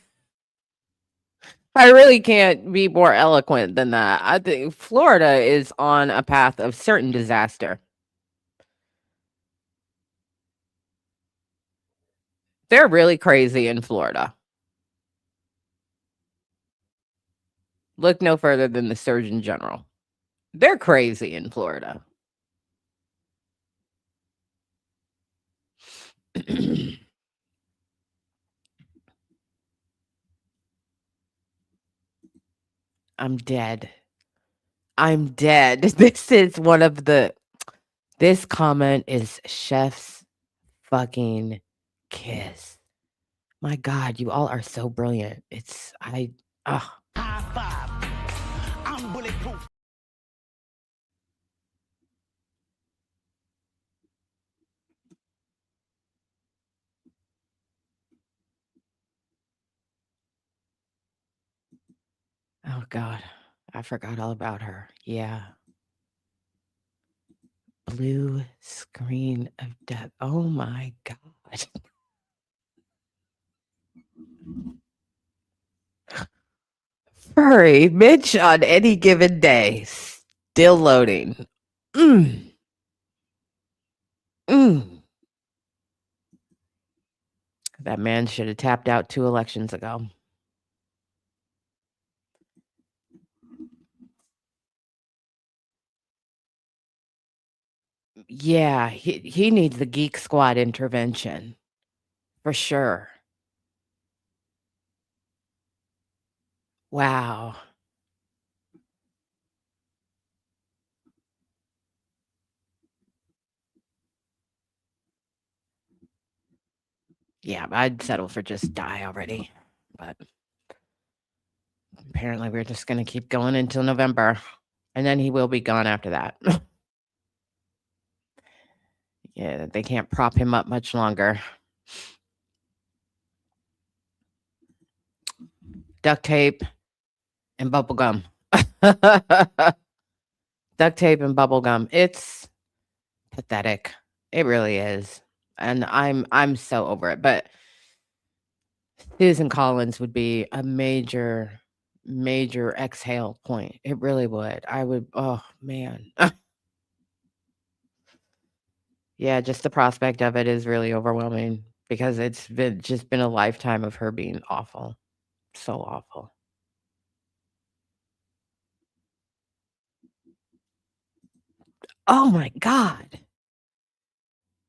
I really can't be more eloquent than that. I think Florida is on a path of certain disaster. They're really crazy in Florida. Look no further than the Surgeon General. They're crazy in Florida. I'm dead. I'm dead. This is one of the this comment is chef's fucking kiss. My God, you all are so brilliant. It's I oh, High five. I'm bulletproof. oh God. I forgot all about her. Yeah. Blue screen of death. Oh my God. Furry Mitch on any given day. Still loading. Mm, mm. That man should have tapped out 2 elections ago. Yeah, he needs the Geek Squad intervention for sure. Wow. Yeah, I'd settle for just die already. But apparently we're just gonna keep going until November, and then he will be gone after that. Yeah, they can't prop him up much longer. Duct tape and bubble gum. Duct tape and bubble gum. It's pathetic. It really is. And I'm so over it. But Susan Collins would be a major, major exhale point. It really would. I would oh man. Yeah, just the prospect of it is really overwhelming because it's been a lifetime of her being awful. So awful. Oh my God.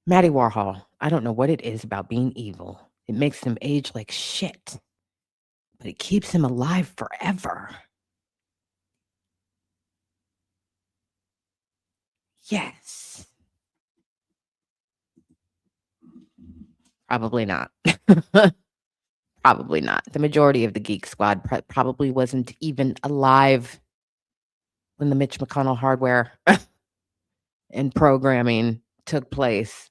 Maddie Warhol. I don't know what it is about being evil. It makes him age like shit, but it keeps him alive forever. Yes. Probably not. Probably not. The majority of the Geek Squad probably wasn't even alive when the Mitch McConnell hardware and programming took place.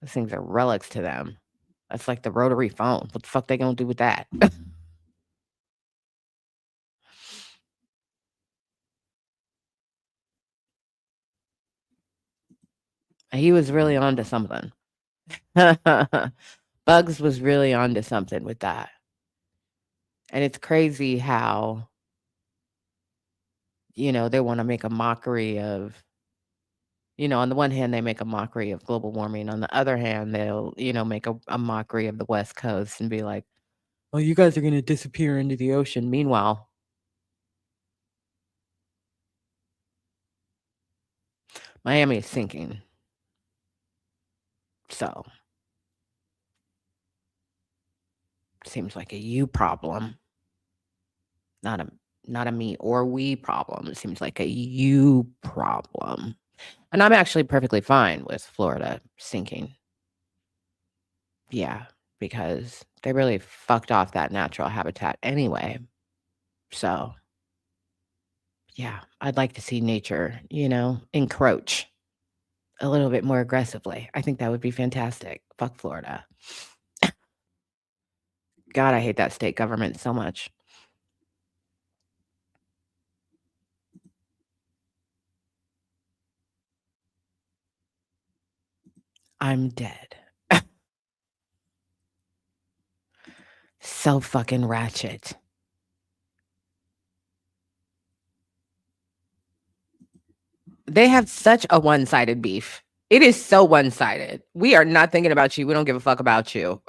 Those things are relics to them. That's like the rotary phone. What the fuck they gonna do with that? He was really onto something. Bugs was really onto something with that. And it's crazy how, they want to make a mockery of, on the one hand, they make a mockery of global warming. On the other hand, they'll, make a mockery of the West Coast and be like, oh, you guys are going to disappear into the ocean. Meanwhile, Miami is sinking. So, seems like a you problem, not a not a me or we problem. It seems like a you problem. And I'm actually perfectly fine with Florida sinking. Yeah, because they really fucked off that natural habitat anyway. So, yeah, I'd like to see nature, encroach a little bit more aggressively. I think that would be fantastic. Fuck Florida. God, I hate that state government so much. I'm dead. So fucking ratchet. They have such a one-sided beef. It is so one-sided. We are not thinking about you. We don't give a fuck about you.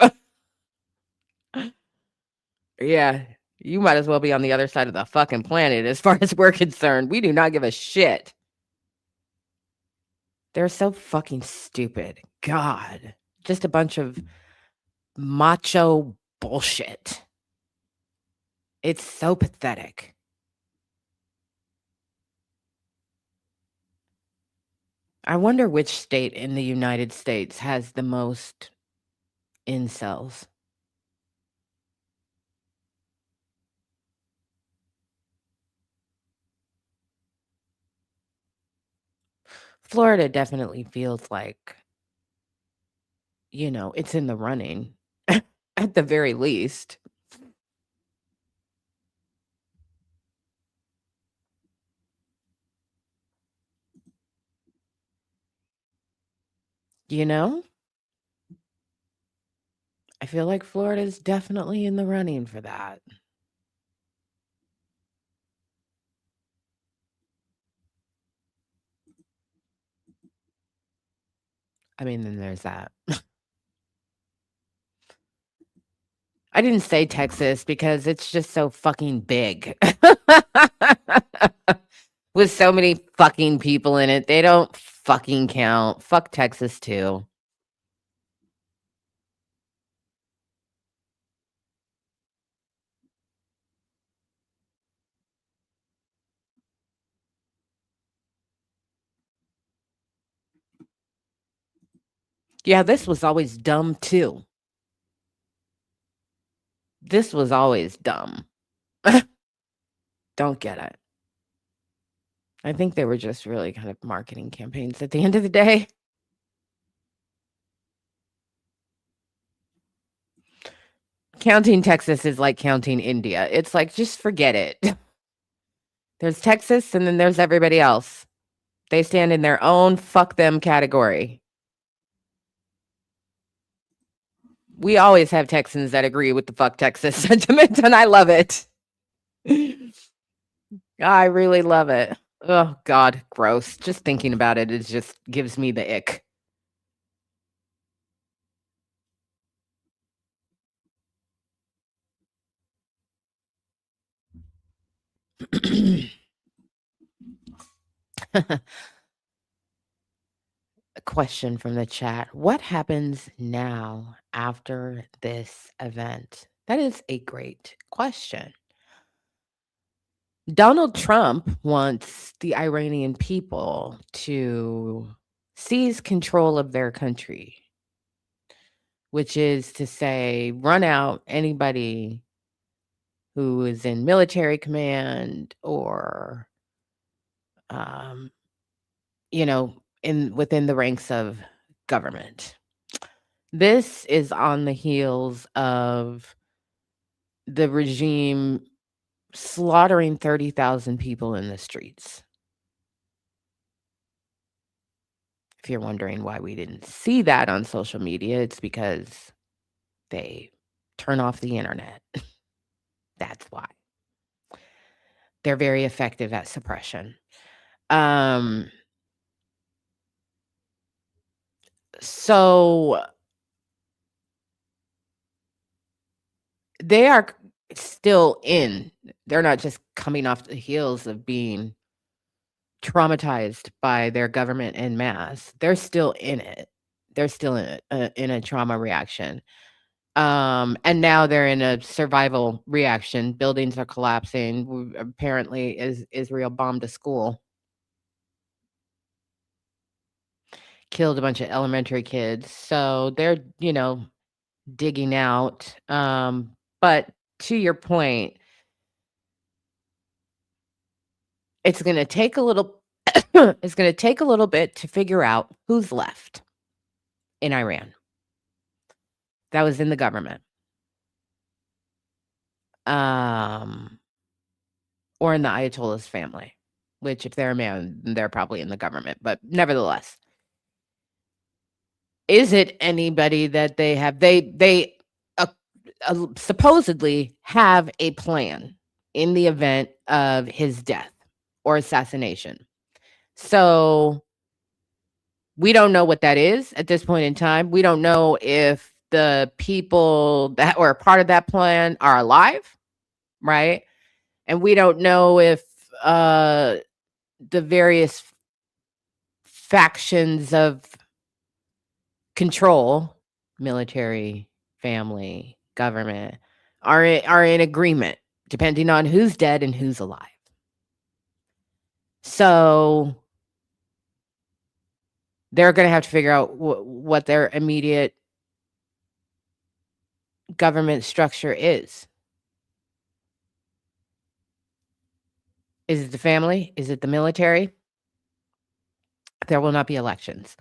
Yeah, you might as well be on the other side of the fucking planet as far as we're concerned. We do not give a shit. They're so fucking stupid. God. Just a bunch of macho bullshit. It's so pathetic. I wonder which state in the United States has the most incels. Florida definitely feels like, it's in the running at the very least. You know? I feel like Florida's definitely in the running for that. I mean, then there's that. I didn't say Texas because it's just so fucking big. With so many fucking people in it, they don't fucking count. Fuck Texas too. Yeah, this was always dumb too. This was always dumb. Don't get it. I think they were just really kind of marketing campaigns at the end of the day. Counting Texas is like counting India. It's like, just forget it. There's Texas and then there's everybody else. They stand in their own fuck them category. We always have Texans that agree with the fuck Texas sentiment, and I love it. I really love it. Oh, God, gross. Just thinking about it, it just gives me the ick. A question from the chat. What happens now after this event? That is a great question. Donald Trump wants the Iranian people to seize control of their country, which is to say, run out anybody who is in military command or, um, within the ranks of government. This is on the heels of the regime slaughtering 30,000 people in the streets. If you're wondering why we didn't see that on social media, it's because they turn off the internet. That's why. They're very effective at suppression. So they are still in. They're not just coming off the heels of being traumatized by their government en masse. They're still in it. They're still in a trauma reaction. And now they're in a survival reaction. Buildings are collapsing. Apparently, Israel bombed a school, killed a bunch of elementary kids. So they're, digging out. But to your point, it's going to take a little it's going to take a little bit to figure out who's left in Iran that was in the government. Or in the Ayatollah's family, which if they're a man, they're probably in the government, but nevertheless, is it anybody that they have they supposedly have a plan in the event of his death or assassination. So we don't know what that is at this point in time. We don't know if the people that were part of that plan are alive, right? And we don't know if the various factions of control, military, family, government, are in agreement, depending on who's dead and who's alive. So they're going to have to figure out what their immediate government structure is. Is it the family? Is it the military? There will not be elections.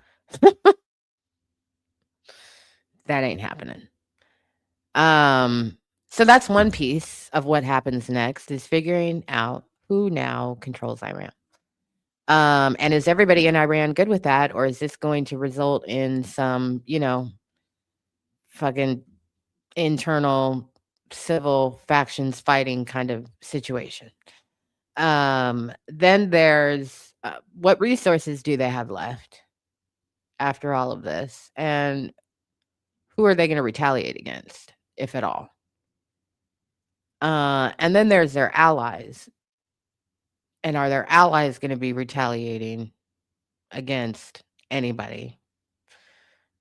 That ain't happening. So that's one piece of what happens next is figuring out who now controls Iran. And is everybody in Iran good with that, or is this going to result in some, fucking internal civil factions fighting kind of situation? Then there's what resources do they have left after all of this, and who are they going to retaliate against, if at all? And then there's their allies. And are their allies going to be retaliating against anybody?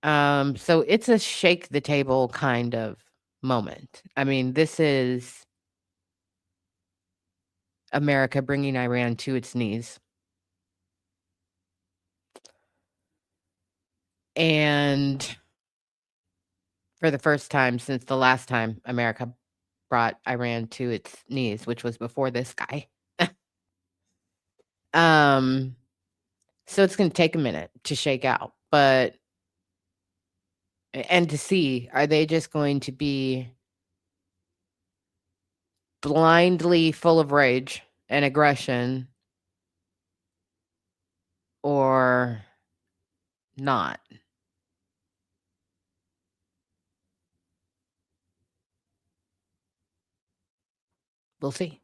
So it's a shake the table kind of moment. I mean, this is America bringing Iran to its knees. And for the first time since the last time America brought Iran to its knees, which was before this guy. So it's going to take a minute to shake out, but and to see, are they just going to be blindly full of rage and aggression or not? We'll see.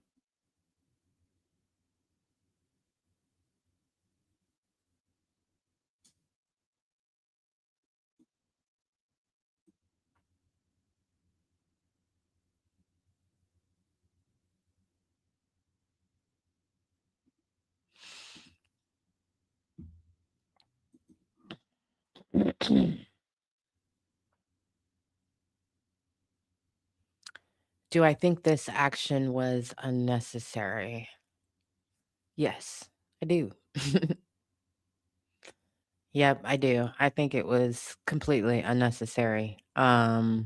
Do I think this action was unnecessary? Yes, I do. Yep, I do. I think it was completely unnecessary. But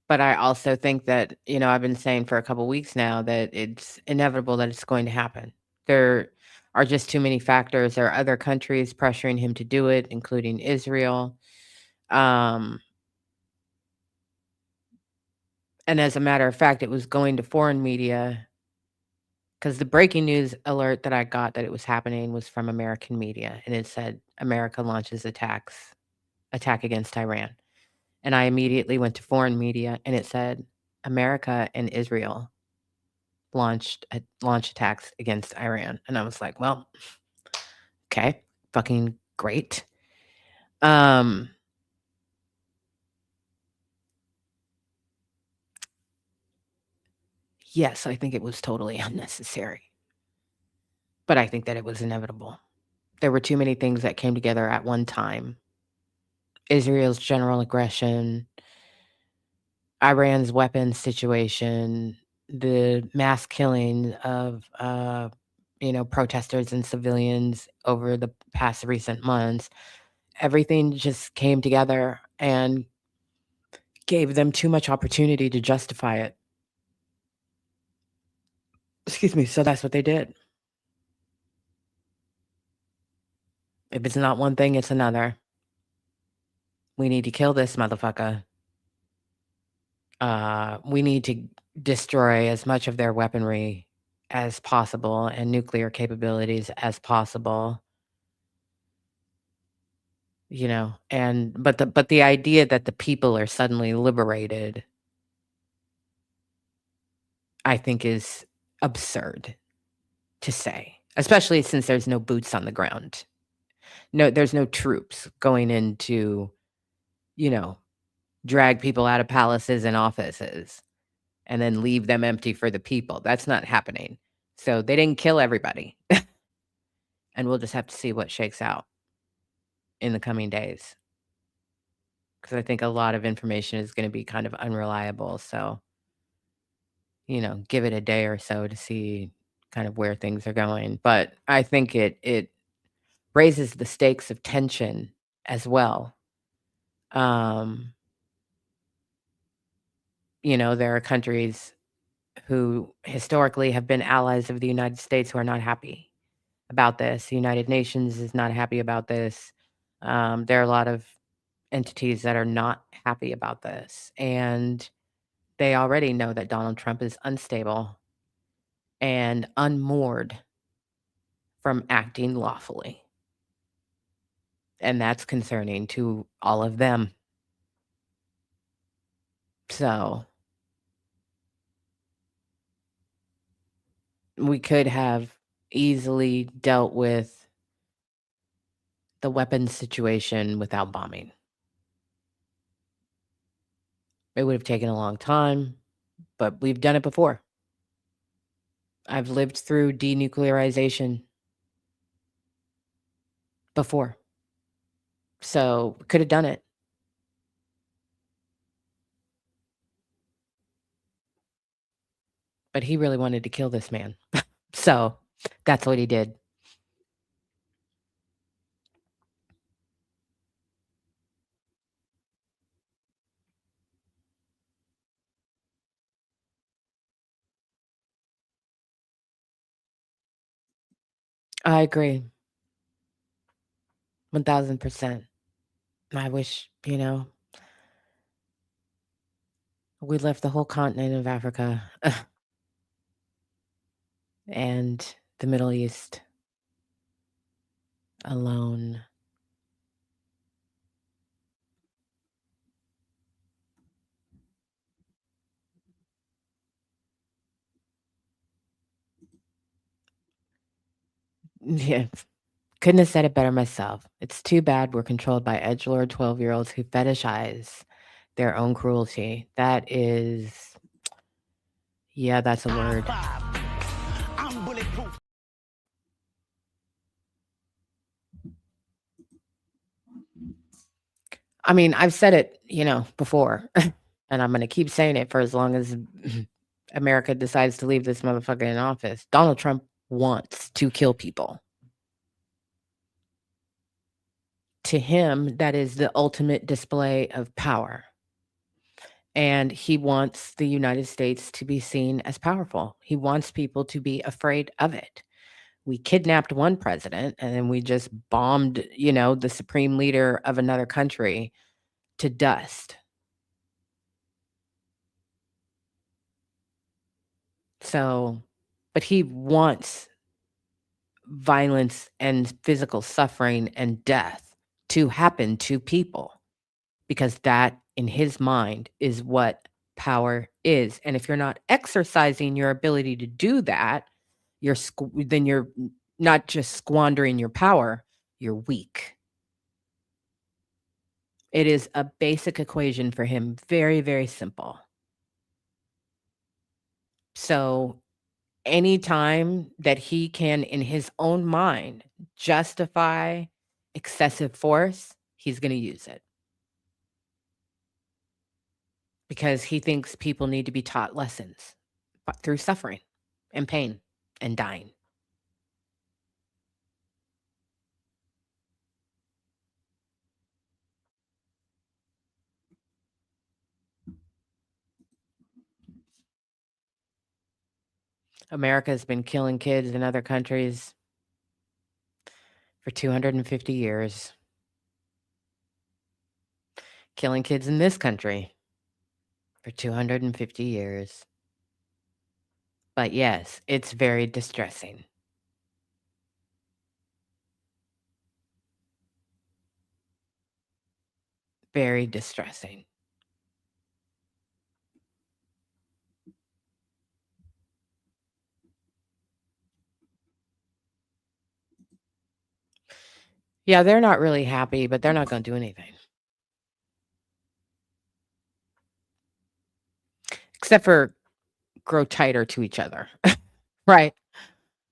I also think that, I've been saying for a couple weeks now that it's inevitable that it's going to happen. There are just too many factors. There are other countries pressuring him to do it, including Israel. And as a matter of fact, it was going to foreign media because the breaking news alert that I got that it was happening was from American media, and it said America launches attack against Iran. And I immediately went to foreign media, and it said America and Israel launch attacks against Iran. And I was like, well, okay, fucking great. Yes, I think it was totally unnecessary. But I think that it was inevitable. There were too many things that came together at one time Israel's general aggression, Iran's weapons situation, the mass killing of, protesters and civilians over the past recent months, everything just came together and gave them too much opportunity to justify it. Excuse me. So that's what they did. If it's not one thing, it's another. We need to kill this motherfucker. We need to destroy as much of their weaponry as possible and nuclear capabilities as possible. But the idea that the people are suddenly liberated, I think, is absurd to say, especially since there's no boots on the ground. No, there's no troops going in to, you know, drag people out of palaces and offices and then leave them empty for the people. That's not happening. So they didn't kill everybody. And we'll just have to see what shakes out in the coming days. Because I think a lot of information is going to be kind of unreliable. So, give it a day or so to see kind of where things are going. But I think it raises the stakes of tension as well. Um, there are countries who historically have been allies of the United States who are not happy about this. The United Nations is not happy about this. There are a lot of entities that are not happy about this. And they already know that Donald Trump is unstable and unmoored from acting lawfully. And that's concerning to all of them. So we could have easily dealt with the weapons situation without bombing. It would have taken a long time, but we've done it before. I've lived through denuclearization before. So could have done it. But he really wanted to kill this man. So that's what he did. I agree. 1000%. I wish, we left the whole continent of Africa and the Middle East alone. Yeah. Couldn't have said it better myself. It's too bad we're controlled by edgelord 12-year-olds who fetishize their own cruelty. That is, yeah, that's a word. I'm bulletproof. I mean, I've said it, before, and I'm going to keep saying it for as long as America decides to leave this motherfucker in office. Donald Trump wants to kill people. To him, that is the ultimate display of power. And he wants the United States to be seen as powerful. He wants people to be afraid of it. We kidnapped one president and then we just bombed, the supreme leader of another country to dust. So, but he wants violence and physical suffering and death to happen to people because that, in his mind, is what power is. And if you're not exercising your ability to do that, then you're not just squandering your power, you're weak. It is a basic equation for him, very, very simple. So anytime that he can, in his own mind, justify excessive force, he's going to use it. because he thinks people need to be taught lessons through suffering and pain and dying. America's been killing kids in other countries for 250 years, killing kids in this country for 250 years. But yes, it's very distressing. Very distressing. Yeah, they're not really happy, but they're not going to do anything. Except for grow tighter to each other. Right.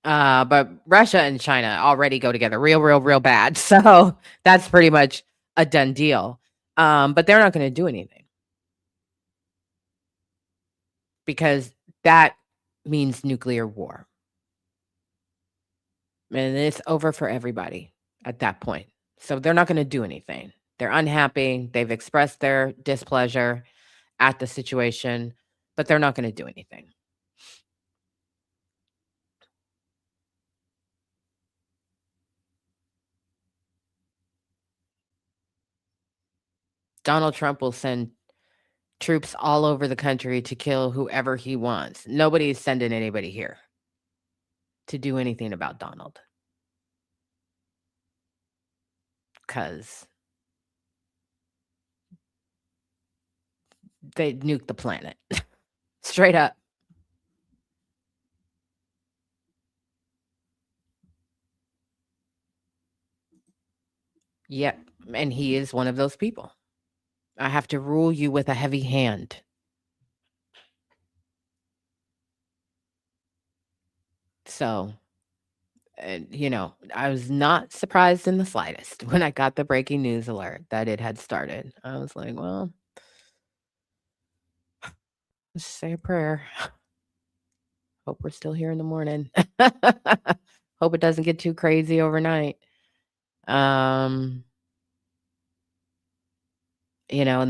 But Russia and China already go together real bad. So that's pretty much a done deal. But they're not going to do anything because that means nuclear war. And it's over for everybody at that point. So they're not going to do anything. They're unhappy. They've expressed their displeasure at the situation, but they're not going to do anything. Donald Trump will send troops all over the country to kill whoever he wants. Nobody's sending anybody here to do anything about Donald because they nuke the planet. Straight up. Yep. And he is one of those people. I have to rule you with a heavy hand. So, and, I was not surprised in the slightest when I got the breaking news alert that it had started. I was like, well, let's say a prayer. Hope we're still here in the morning. Hope it doesn't get too crazy overnight. And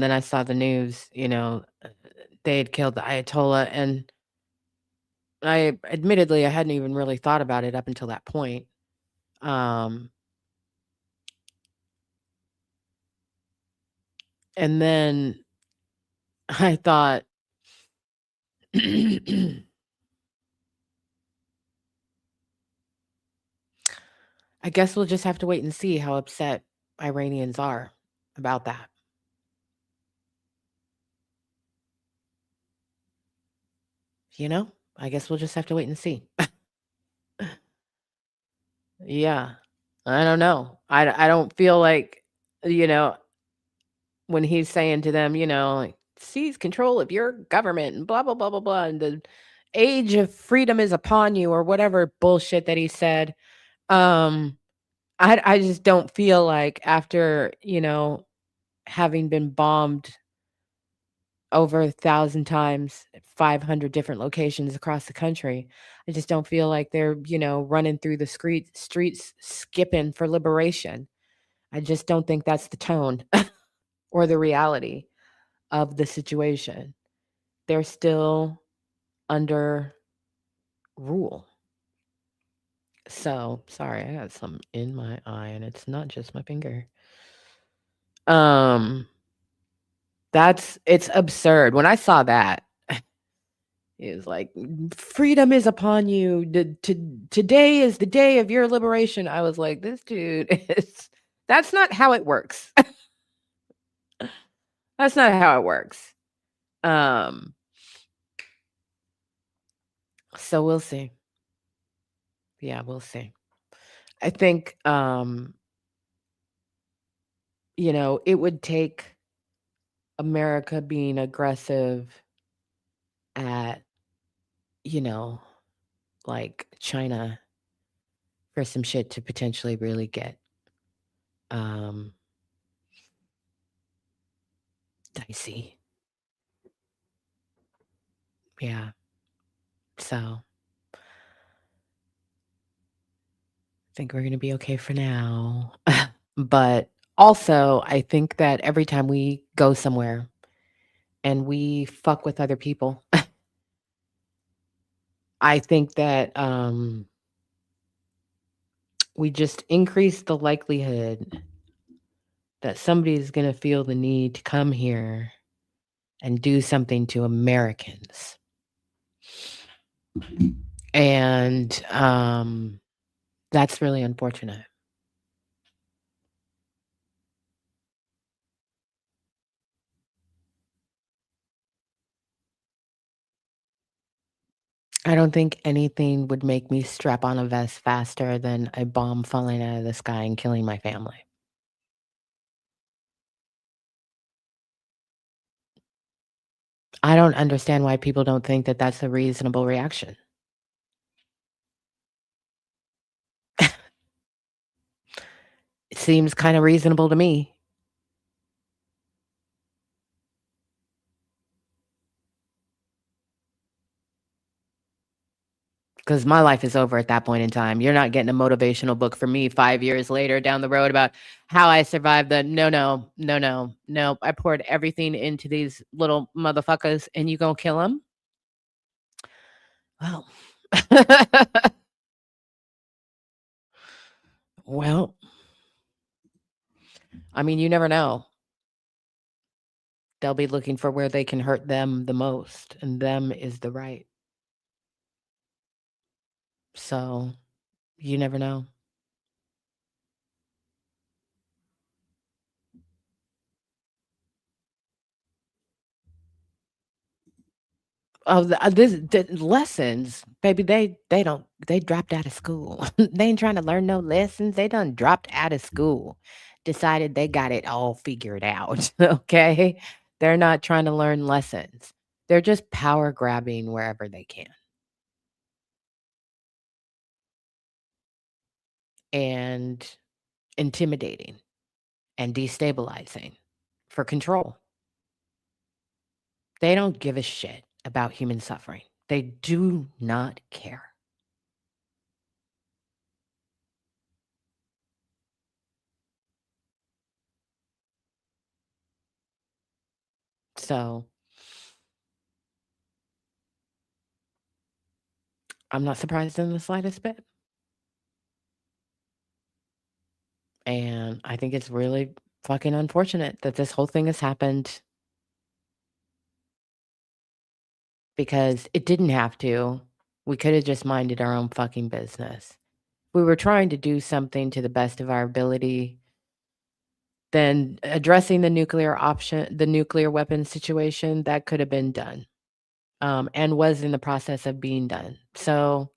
then I saw the news, they had killed the Ayatollah, and I admittedly I hadn't even really thought about it up until that point. And then I thought I guess we'll just have to wait and see how upset Iranians are about that. I guess we'll just have to wait and see. Yeah. I don't know. I don't feel like, you know, when he's saying to them, like, seize control of your government and blah, blah, blah, blah, blah. And the age of freedom is upon you or whatever bullshit that he said. Um, I just don't feel like after, having been bombed over 1,000 times, 500 different locations across the country. I just don't feel like they're, running through the streets skipping for liberation. I just don't think that's the tone or the reality of the situation. They're still under rule. So, sorry, I got something in my eye and it's not just my finger. Um it's absurd. When I saw that, it was like, freedom is upon you. Today is the day of your liberation. I was like, this dude is, that's not how it works. That's not how it works. Um, so we'll see. Yeah, we'll see. I think, it would take America being aggressive at, you know, like China for some shit to potentially really get um dicey. Yeah. So I think we're gonna be okay for now. But also, I think that every time we go somewhere and we fuck with other people, I think that we just increase the likelihood that somebody is gonna feel the need to come here and do something to Americans. And that's really unfortunate. I don't think anything would make me strap on a vest faster than a bomb falling out of the sky and killing my family. I don't understand why people don't think that that's a reasonable reaction. It seems kinda reasonable to me. 'Cause my life is over at that point in time. You're not getting a motivational book from me 5 years later down the road about how I survived the no, no, no, no, nope, I poured everything into these little motherfuckers, and you gonna kill them. Well well, I mean, you never know. They'll be looking for where they can hurt them the most, and them is the right. So, you never know. Oh, the lessons, baby, they don't they dropped out of school. They ain't trying to learn no lessons, they done dropped out of school, decided they got it all figured out, okay? They're not trying to learn lessons. They're just power grabbing wherever they can and intimidating and destabilizing for control. They don't give a shit about human suffering. They do not care. So, I'm not surprised in the slightest bit. And I think it's really fucking unfortunate that this whole thing has happened because it didn't have to. We could have just minded our own fucking business. We were trying to do something to the best of our ability, then addressing the nuclear weapon situation, that could have been done, and was in the process of being done. So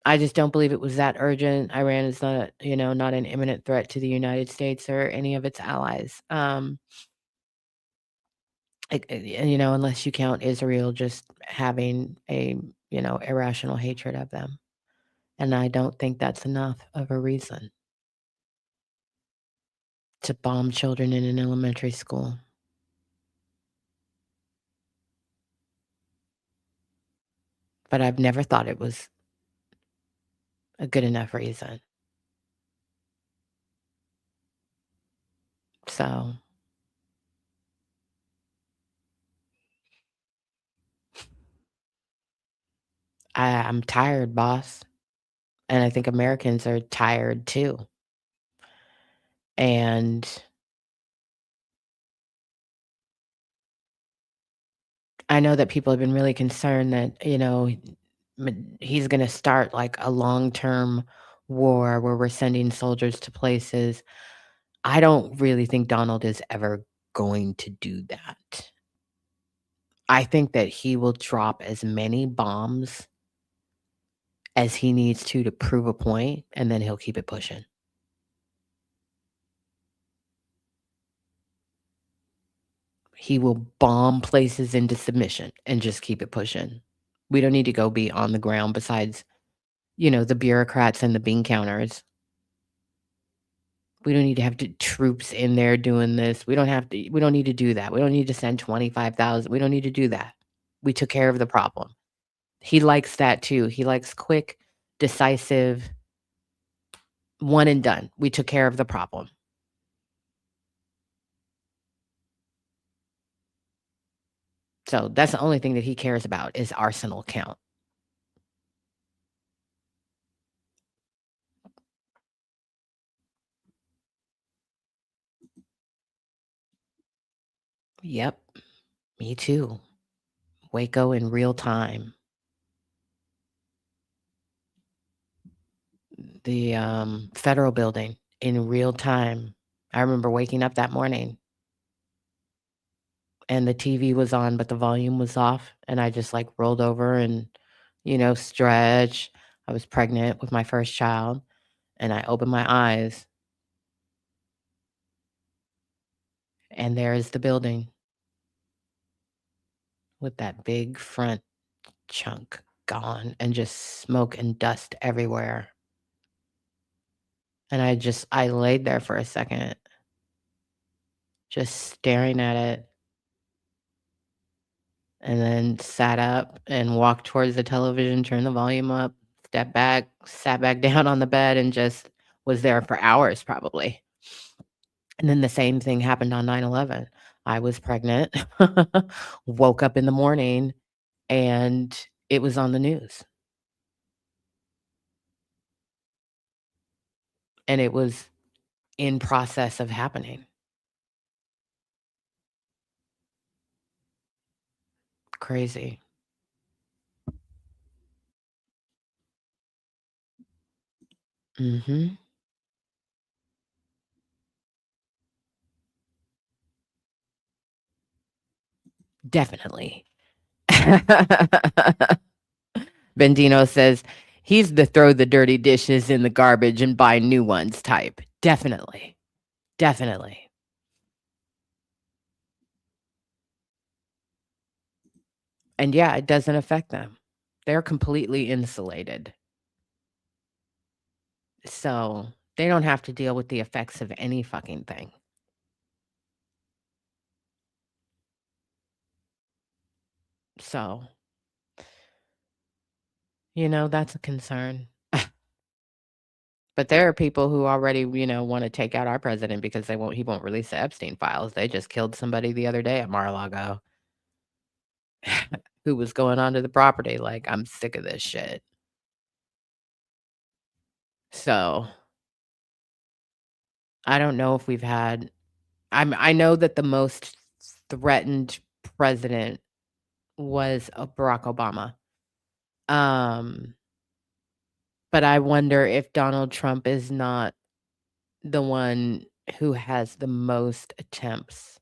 I just don't believe it was that urgent. Iran is not, not an imminent threat to the United States or any of its allies. Unless you count Israel just having a, irrational hatred of them. And I don't think that's enough of a reason to bomb children in an elementary school. But I've never thought it was a good enough reason. So I'm tired, boss. And I think Americans are tired too. And I know that people have been really concerned that, he's going to start like a long term war where we're sending soldiers to places. I don't really think Donald is ever going to do that. I think that he will drop as many bombs as he needs to prove a point, and then he'll keep it pushing. He will bomb places into submission and just keep it pushing. We don't need to go be on the ground besides, the bureaucrats and the bean counters. We don't need to have troops in there doing this. We don't need to do that. We don't need to send 25,000. We don't need to do that. We took care of the problem. He likes that too. He likes quick, decisive, one and done. We took care of the problem. So that's the only thing that he cares about is arsenal count. Yep, me too. Waco in real time. The federal building in real time. I remember waking up that morning and the TV was on, but the volume was off. And I just like rolled over and, stretched. I was pregnant with my first child and I opened my eyes and there is the building with that big front chunk gone and just smoke and dust everywhere. And I laid there for a second, just staring at it, and then sat up and walked towards the television, turned the volume up, stepped back, sat back down on the bed, and just was there for hours probably. And then the same thing happened on 9/11. I was pregnant, woke up in the morning, and it was on the news. And it was in process of happening. Crazy. Mhm. Definitely. Bendino says, "He's the throw the dirty dishes in the garbage and buy new ones type." Definitely. Definitely. And yeah, it doesn't affect them. They're completely insulated. So, they don't have to deal with the effects of any fucking thing. So, that's a concern. But there are people who already, wanna take out our president because he won't release the Epstein files. They just killed somebody the other day at Mar-a-Lago who was going onto the property, like, "I'm sick of this shit." So, I don't know if we've had I know that the most threatened president was, Barack Obama. Um, but I wonder if Donald Trump is not the one who has the most attempts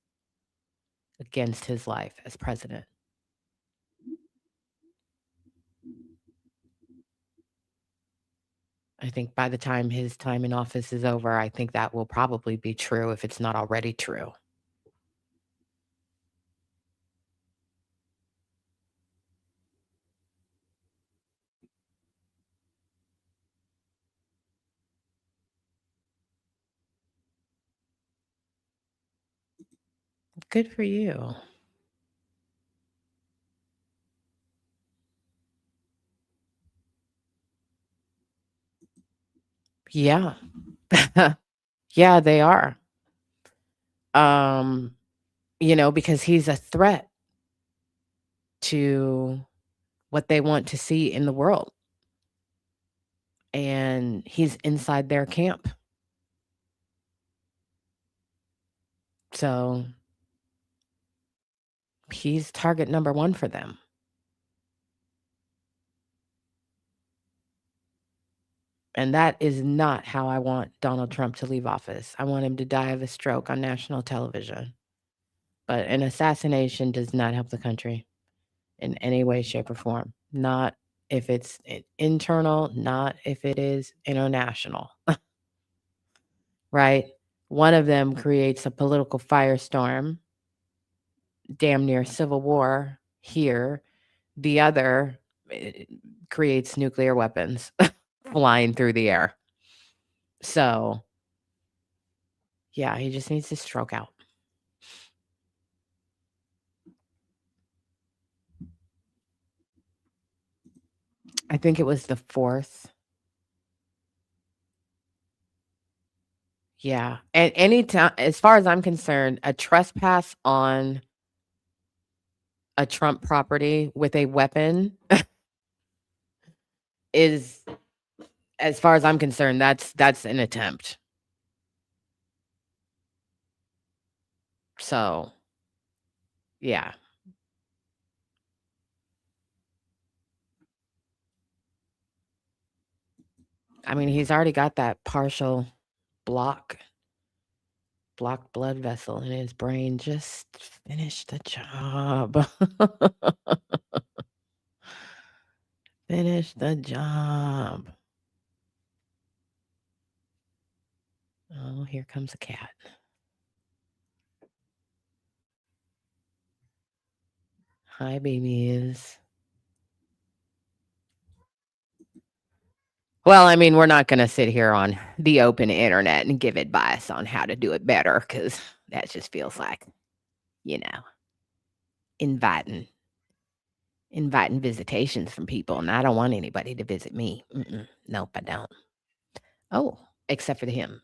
against his life as president. I think by the time his time in office is over, I think that will probably be true if it's not already true. Good for you. Yeah. Yeah, they are. Um, because he's a threat to what they want to see in the world, and he's inside their camp. So, he's target number 1 for them, and that is not how I want Donald Trump to leave office. I want him to die of a stroke on national television, but an assassination does not help the country in any way, shape, or form. Not if it's internal, not if it is international, right? One of them creates a political firestorm, damn near civil war here. The other creates nuclear weapons flying through the air. So, yeah, he just needs to stroke out. I think it was the 4th. Yeah, and anytime as far as I'm concerned, a trespass on a Trump property with a weapon is, as far as I'm concerned, that's an attempt. So, yeah. I mean, he's already got that partial blocked blood vessel in his brain. Just finish the job. Finish the job. Oh, here comes a cat. Hi, babies. Well, I mean, we're not going to sit here on the open internet and give advice on how to do it better because that just feels like, you know, inviting visitations from people, and I don't want anybody to visit me. Nope, I don't. Oh, except for him.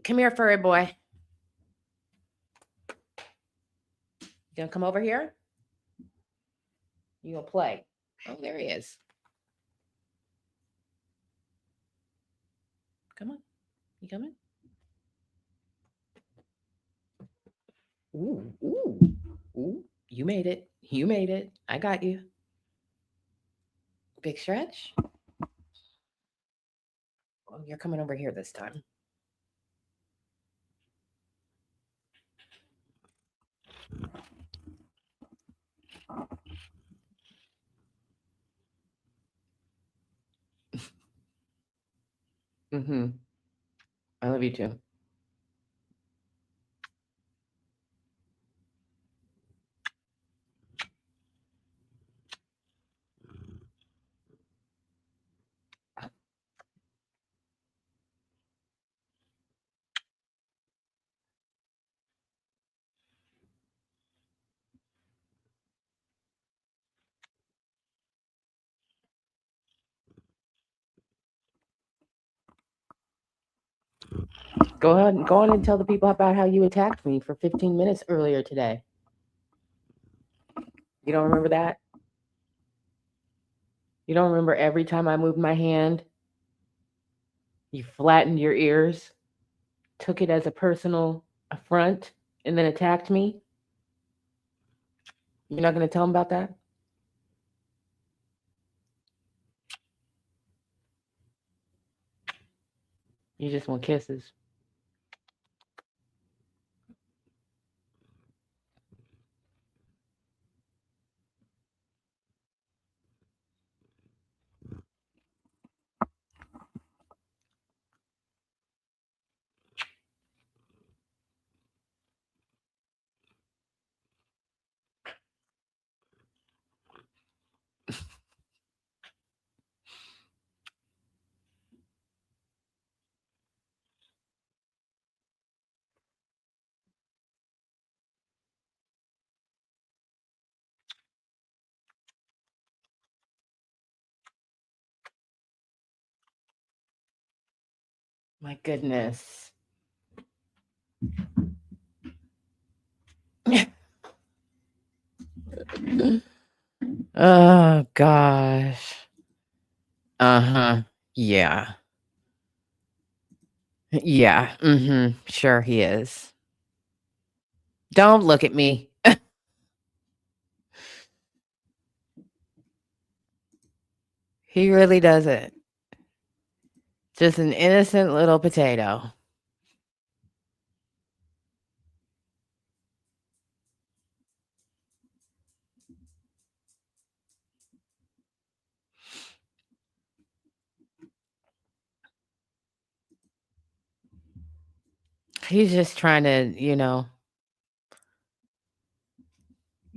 Come here, furry boy. You gonna come over here? You gonna play? Oh, there he is. Come on. You coming? Ooh, ooh, ooh. You made it. You made it. I got you. Big stretch. Oh, you're coming over here this time. Mm-hmm. I love you too. Go ahead, go on and tell the people about how you attacked me for 15 minutes earlier today. You don't remember that? You don't remember every time I moved my hand, you flattened your ears, took it as a personal affront, and then attacked me? You're not going to tell them about that? You just want kisses. My goodness. Oh, gosh. Uh-huh. Yeah. Yeah. Sure he is. Don't look at me. He really doesn't. Just an innocent little potato. He's just trying to,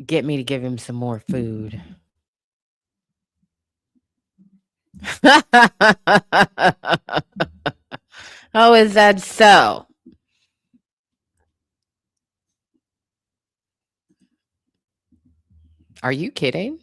get me to give him some more food. Oh, is that so? Are you kidding?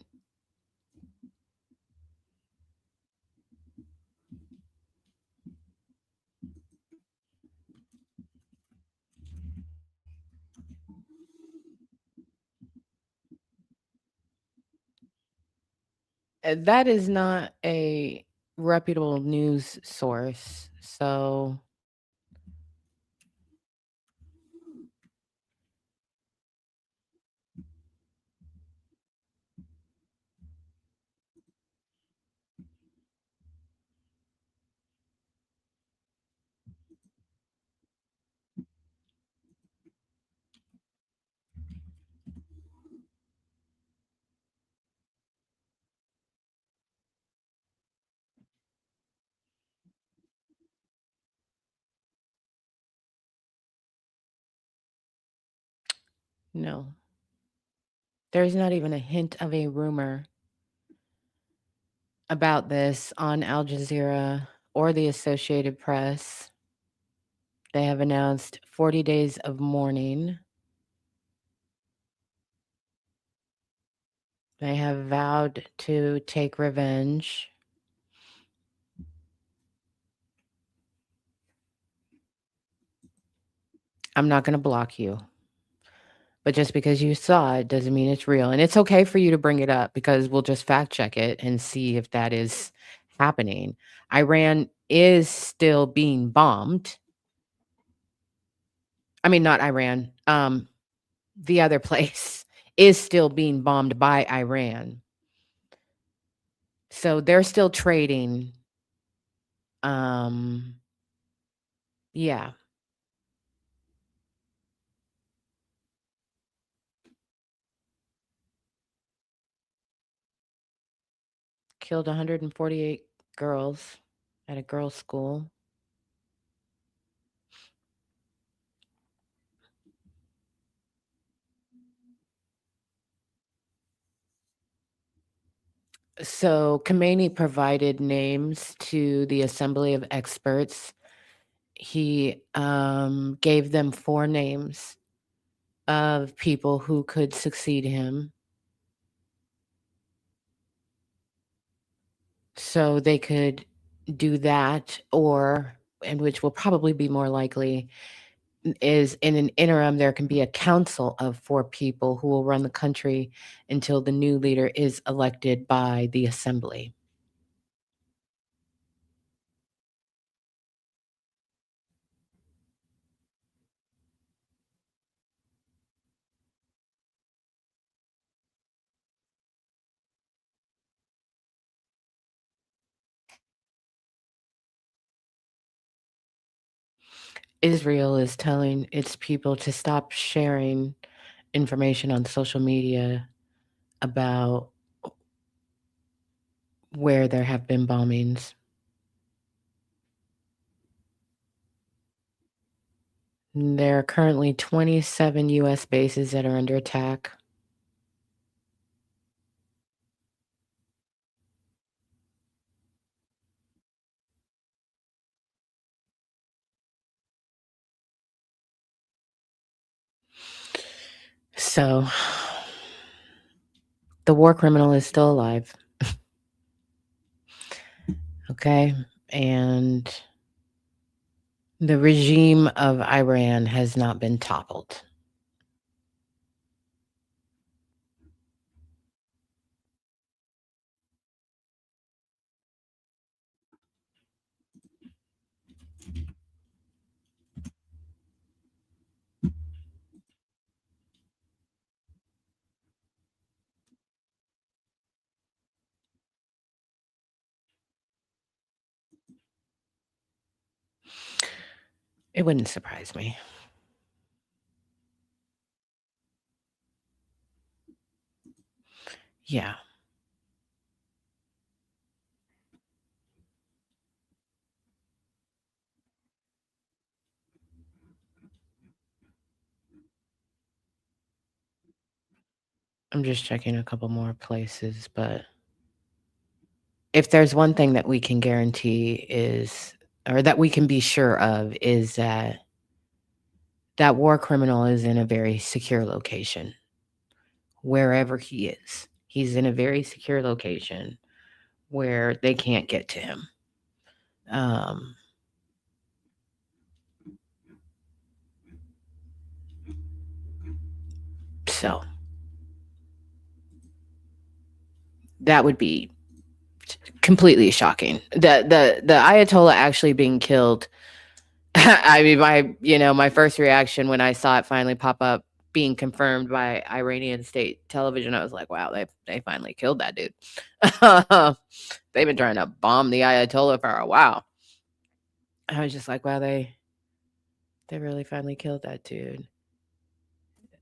That is not a reputable news source. So, no. There's not even a hint of a rumor about this on Al Jazeera or the Associated Press. They have announced 40 days of mourning. They have vowed to take revenge. I'm not going to block you. But just because you saw it doesn't mean it's real. And it's okay for you to bring it up because we'll just fact check it and see if that is happening. Iran is still being bombed. I mean, not Iran. The other place is still being bombed by Iran. So they're still trading. Yeah. Killed 148 girls at a girls' school. So Khomeini provided names to the Assembly of Experts. He gave them 4 names of people who could succeed him. So they could do that, or, and which will probably be more likely, is in an interim, there can be a council of 4 people who will run the country until the new leader is elected by the assembly. Israel is telling its people to stop sharing information on social media about where there have been bombings. There are currently 27 US bases that are under attack. So the war criminal is still alive. Okay. And the regime of Iran has not been toppled. It wouldn't surprise me. Yeah. I'm just checking a couple more places, but if there's one thing that we can guarantee is, or that we can be sure of, is that that war criminal is in a very secure location wherever he is. He's in a very secure location where they can't get to him. Um, so that would be completely shocking. The Ayatollah actually being killed. I mean, my first reaction when I saw it finally pop up being confirmed by Iranian state television, I was like, wow, they finally killed that dude. They've been trying to bomb the Ayatollah for a while. I was just like, wow, they really finally killed that dude.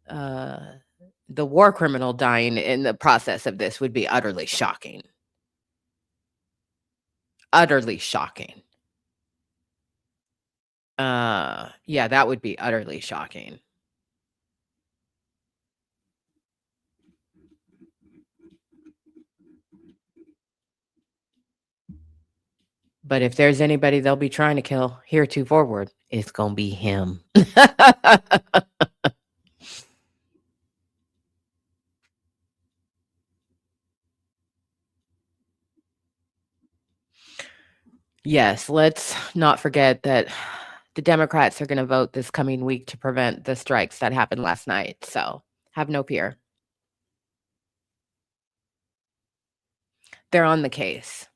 The war criminal dying in the process of this would be utterly shocking. Utterly shocking. Yeah, that would be utterly shocking. But if there's anybody they'll be trying to kill heretofore, it's gonna be him. Yes, let's not forget that the Democrats are gonna vote this coming week to prevent the strikes that happened last night, so have no fear. They're on the case.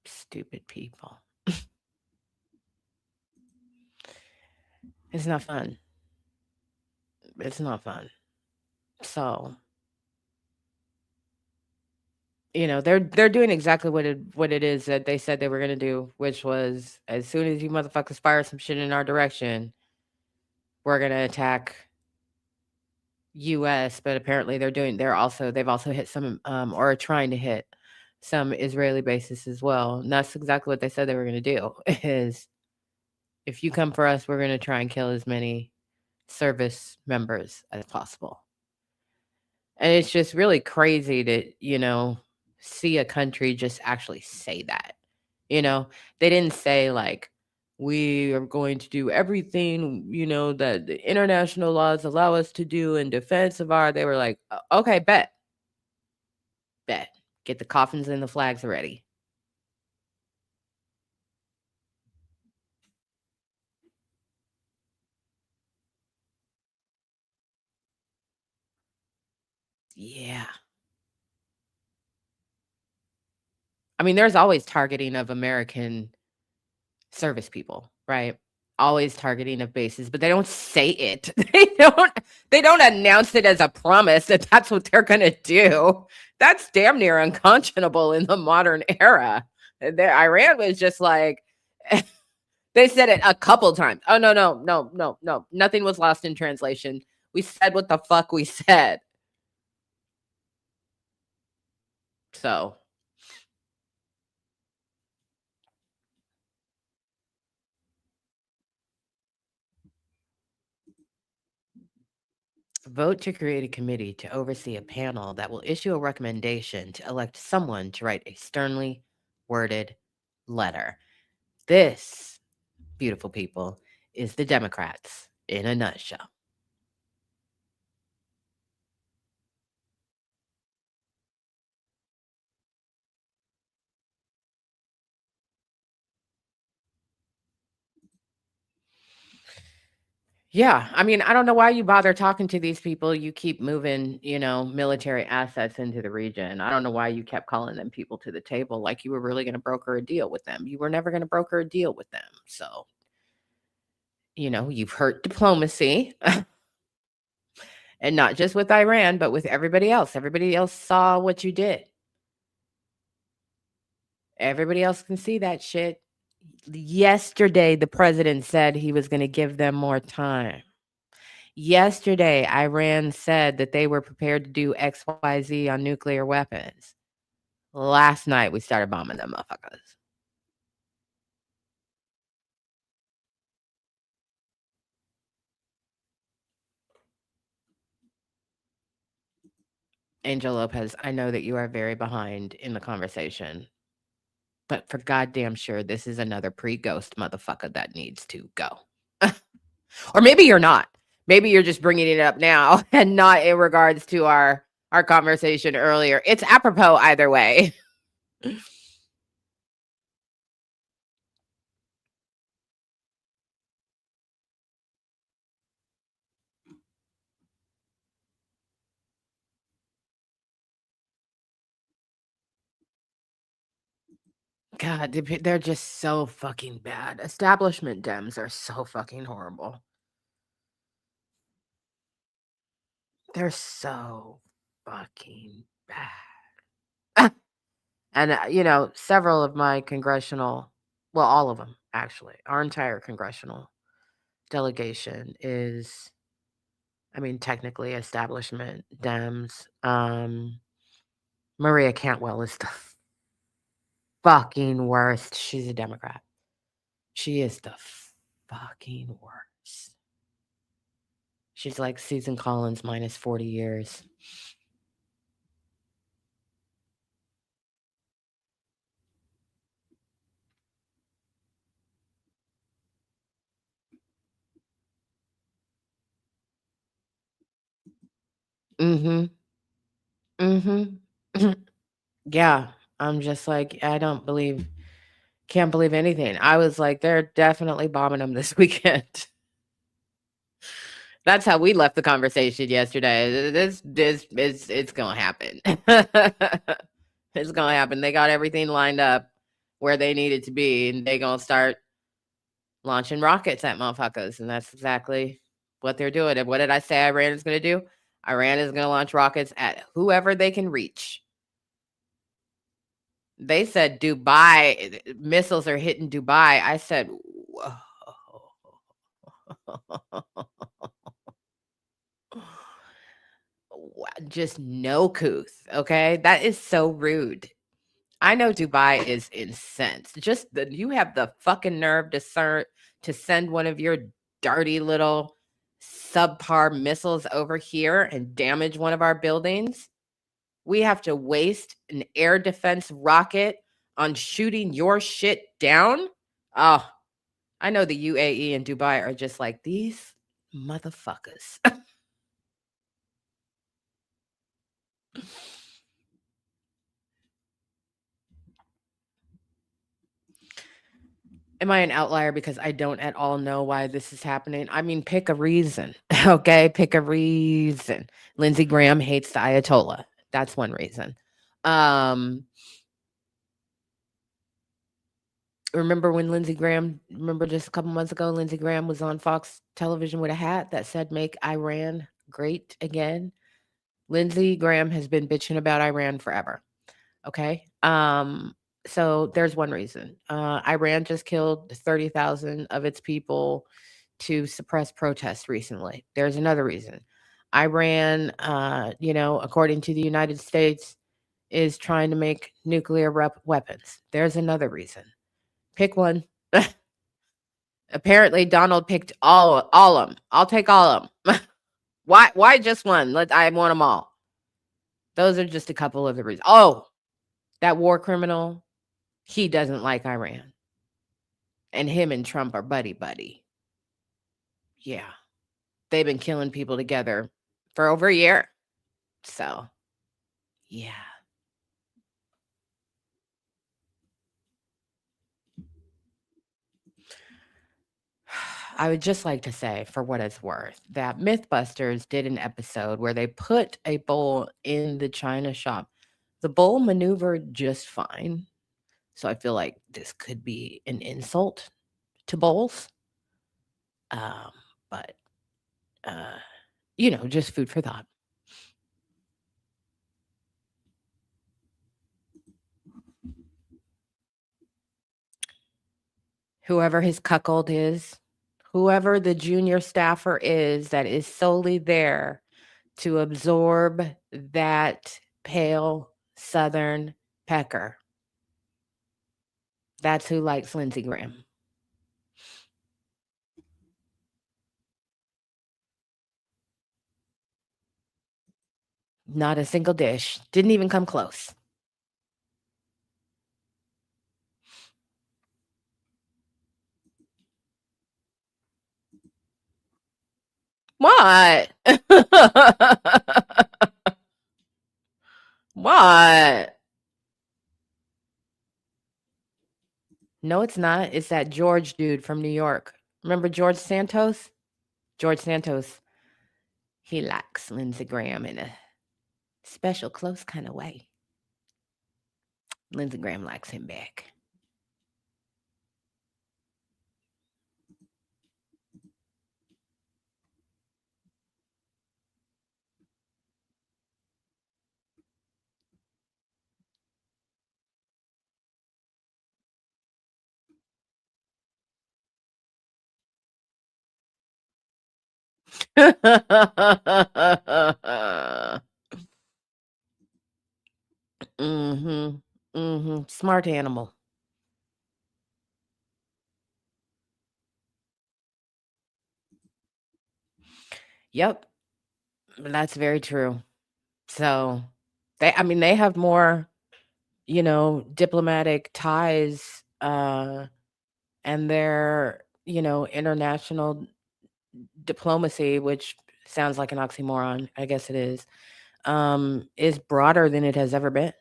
Stupid people. It's not fun. It's not fun. So, they're doing exactly what it is that they said they were gonna do, which was as soon as you motherfuckers fire some shit in our direction, we're gonna attack US, but apparently they've also hit some or are trying to hit some Israeli bases as well. And that's exactly what they said they were gonna do is if you come for us, we're gonna try and kill as many service members as possible. And it's just really crazy to, see a country just actually say that. You know, they didn't say like we are going to do everything, that the international laws allow us to do in defense of our. They were like, Okay, bet. Bet. Get the coffins and the flags ready." Yeah. I mean, there's always targeting of American service people, right? Always targeting of bases, but they don't say it. They don't announce it as a promise that that's what they're going to do. That's damn near unconscionable in the modern era. Iran was just like they said it a couple times. Oh no, no, no, no, no. Nothing was lost in translation. We said what the fuck we said. So, vote to create a committee to oversee a panel that will issue a recommendation to elect someone to write a sternly worded letter. This, beautiful people, is the Democrats in a nutshell. Yeah, I mean, I don't know why you bother talking to these people. You keep moving, military assets into the region. I don't know why you kept calling them people to the table like you were really going to broker a deal with them. You were never going to broker a deal with them. So, you've hurt diplomacy. And not just with Iran, but with everybody else. Everybody else saw what you did. Everybody else can see that shit. Yesterday, the president said he was going to give them more time. Yesterday, Iran said that they were prepared to do XYZ on nuclear weapons. Last night, we started bombing them motherfuckers. Angel Lopez, I know that you are very behind in the conversation. But for goddamn sure, this is another pre-ghost motherfucker that needs to go. Or maybe you're not. Maybe you're just bringing it up now and not in regards to our conversation earlier. It's apropos either way. God, they're just so fucking bad. Establishment Dems are so fucking horrible. They're so fucking bad. And, several of my well, all of them, actually, our entire congressional delegation is, technically establishment Dems. Maria Cantwell is the fucking worst. She's a Democrat. She is the fucking worst. She's like Susan Collins minus 40 years. Mm-hmm. Mm-hmm. Yeah. I'm just like, can't believe anything. I was like, they're definitely bombing them this weekend. That's how we left the conversation yesterday. This it's gonna happen. It's gonna happen. They got everything lined up where they needed to be, and they gonna start launching rockets at motherfuckers, and that's exactly what they're doing. And what did I say Iran is gonna do? Iran is gonna launch rockets at whoever they can reach. They said Dubai missiles are hitting Dubai. I said, whoa. Just no couth, okay? That is so rude. I know Dubai is incensed. Just you have the fucking nerve to send one of your dirty little subpar missiles over here and damage one of our buildings. We have to waste an air defense rocket on shooting your shit down. Oh, I know the UAE and Dubai are just like these motherfuckers. Am I an outlier because I don't at all know why this is happening? Pick a reason. Okay, pick a reason. Lindsey Graham hates the Ayatollah. That's one reason. Um remember just a couple months ago, Lindsey Graham was on Fox television with a hat that said make Iran great again. Lindsey Graham has been bitching about Iran forever. Okay. So there's one reason. Iran just killed 30,000 of its people to suppress protests recently. There's another reason. Iran, according to the United States, is trying to make nuclear weapons. There's another reason. Pick one. Apparently, Donald picked all of them. I'll take all of them. Why just one? I want them all. Those are just a couple of the reasons. Oh, that war criminal, he doesn't like Iran. And him and Trump are buddy. Yeah. They've been killing people together for over a year. So, yeah. I would just like to say, for what it's worth, that Mythbusters did an episode where they put a bowl in the China shop. The bowl maneuvered just fine. So I feel like this could be an insult to bowls. But, just food for thought. Whoever his cuckold is, whoever the junior staffer is that is solely there to absorb that pale Southern pecker. That's who likes Lindsey Graham. Not a single dish. Didn't even come close. What? What? No, it's not. It's that George dude from New York. Remember George Santos? George Santos. He likes Lindsey Graham in a special, close kind of way. Lindsey Graham likes him back. Mhm. Mhm. Smart animal. Yep. That's very true. So, they have more, diplomatic ties, and their, international diplomacy, which sounds like an oxymoron, I guess it is broader than it has ever been.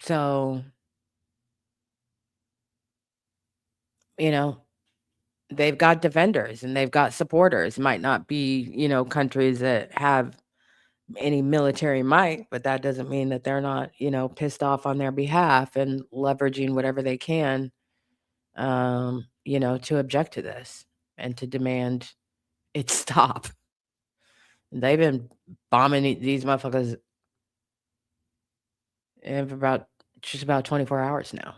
So, you know, they've got defenders and they've got supporters. Might not be, countries that have any military might, but that doesn't mean that they're not, pissed off on their behalf and leveraging whatever they can, to object to this and to demand it stop. They've been bombing these motherfuckers for about just about 24 hours now.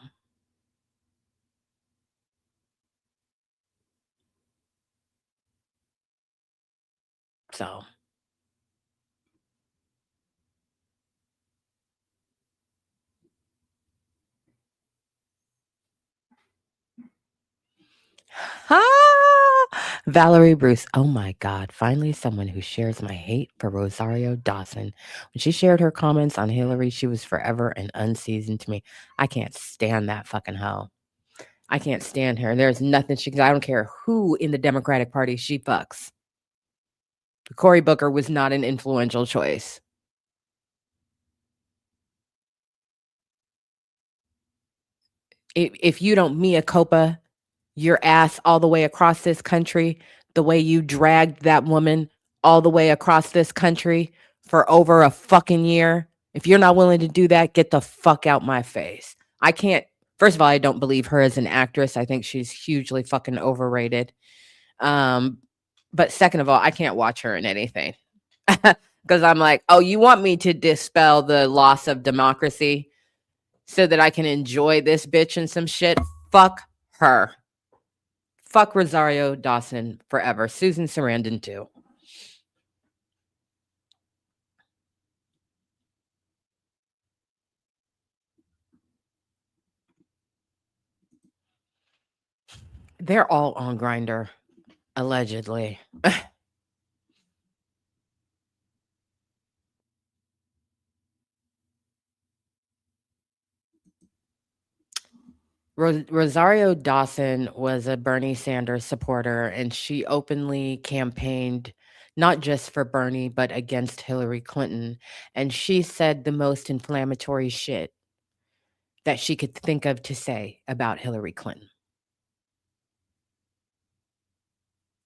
So, ah! Valerie Bruce. Oh my God. Finally, someone who shares my hate for Rosario Dawson. When she shared her comments on Hillary, she was forever and unseasoned to me. I can't stand that fucking hoe. I can't stand her. There's nothing I don't care who in the Democratic Party she fucks. Cory Booker was not an influential choice. If you don't mea culpa your ass all the way across this country, the way you dragged that woman all the way across this country for over a fucking year, if you're not willing to do that, get the fuck out my face. I can't. First of all, I don't believe her as an actress. I think she's hugely fucking overrated. Um, but second of all, I can't watch her in anything because I'm like, oh, you want me to dispel the loss of democracy so that I can enjoy this bitch and some shit? Fuck her. Fuck Rosario Dawson forever. Susan Sarandon too. They're all on Grinder, allegedly. Rosario Dawson was a Bernie Sanders supporter, and she openly campaigned not just for Bernie, but against Hillary Clinton. And she said the most inflammatory shit that she could think of to say about Hillary Clinton.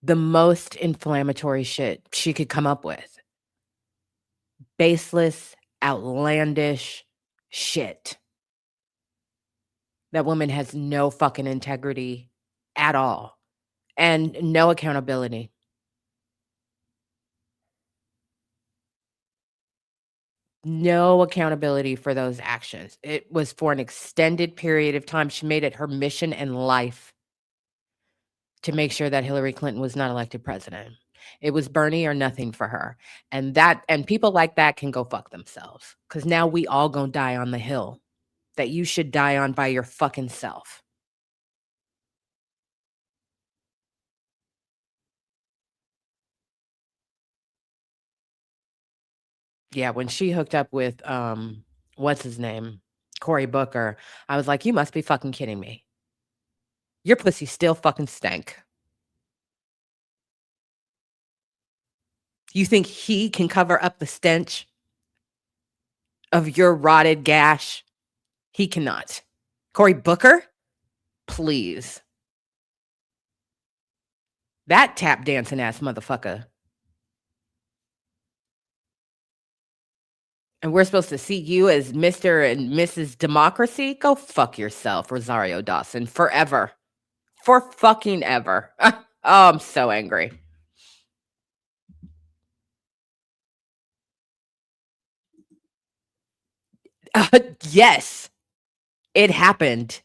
The most inflammatory shit she could come up with. Baseless, outlandish shit. That woman has no fucking integrity at all and no accountability. No accountability for those actions. It was for an extended period of time. She made it her mission in life to make sure that Hillary Clinton was not elected president. It was Bernie or nothing for her. And people like that can go fuck themselves, cuz now we all going to die on the hill that you should die on by your fucking self. Yeah, when she hooked up with what's his name? Cory Booker, I was like, "You must be fucking kidding me. Your pussy still fucking stank." You think he can cover up the stench of your rotted gash? He cannot. Cory Booker? Please. That tap dancing ass motherfucker. And we're supposed to see you as Mr. and Mrs. Democracy? Go fuck yourself, Rosario Dawson. Forever. For fucking ever. Oh, I'm so angry. Yes, it happened.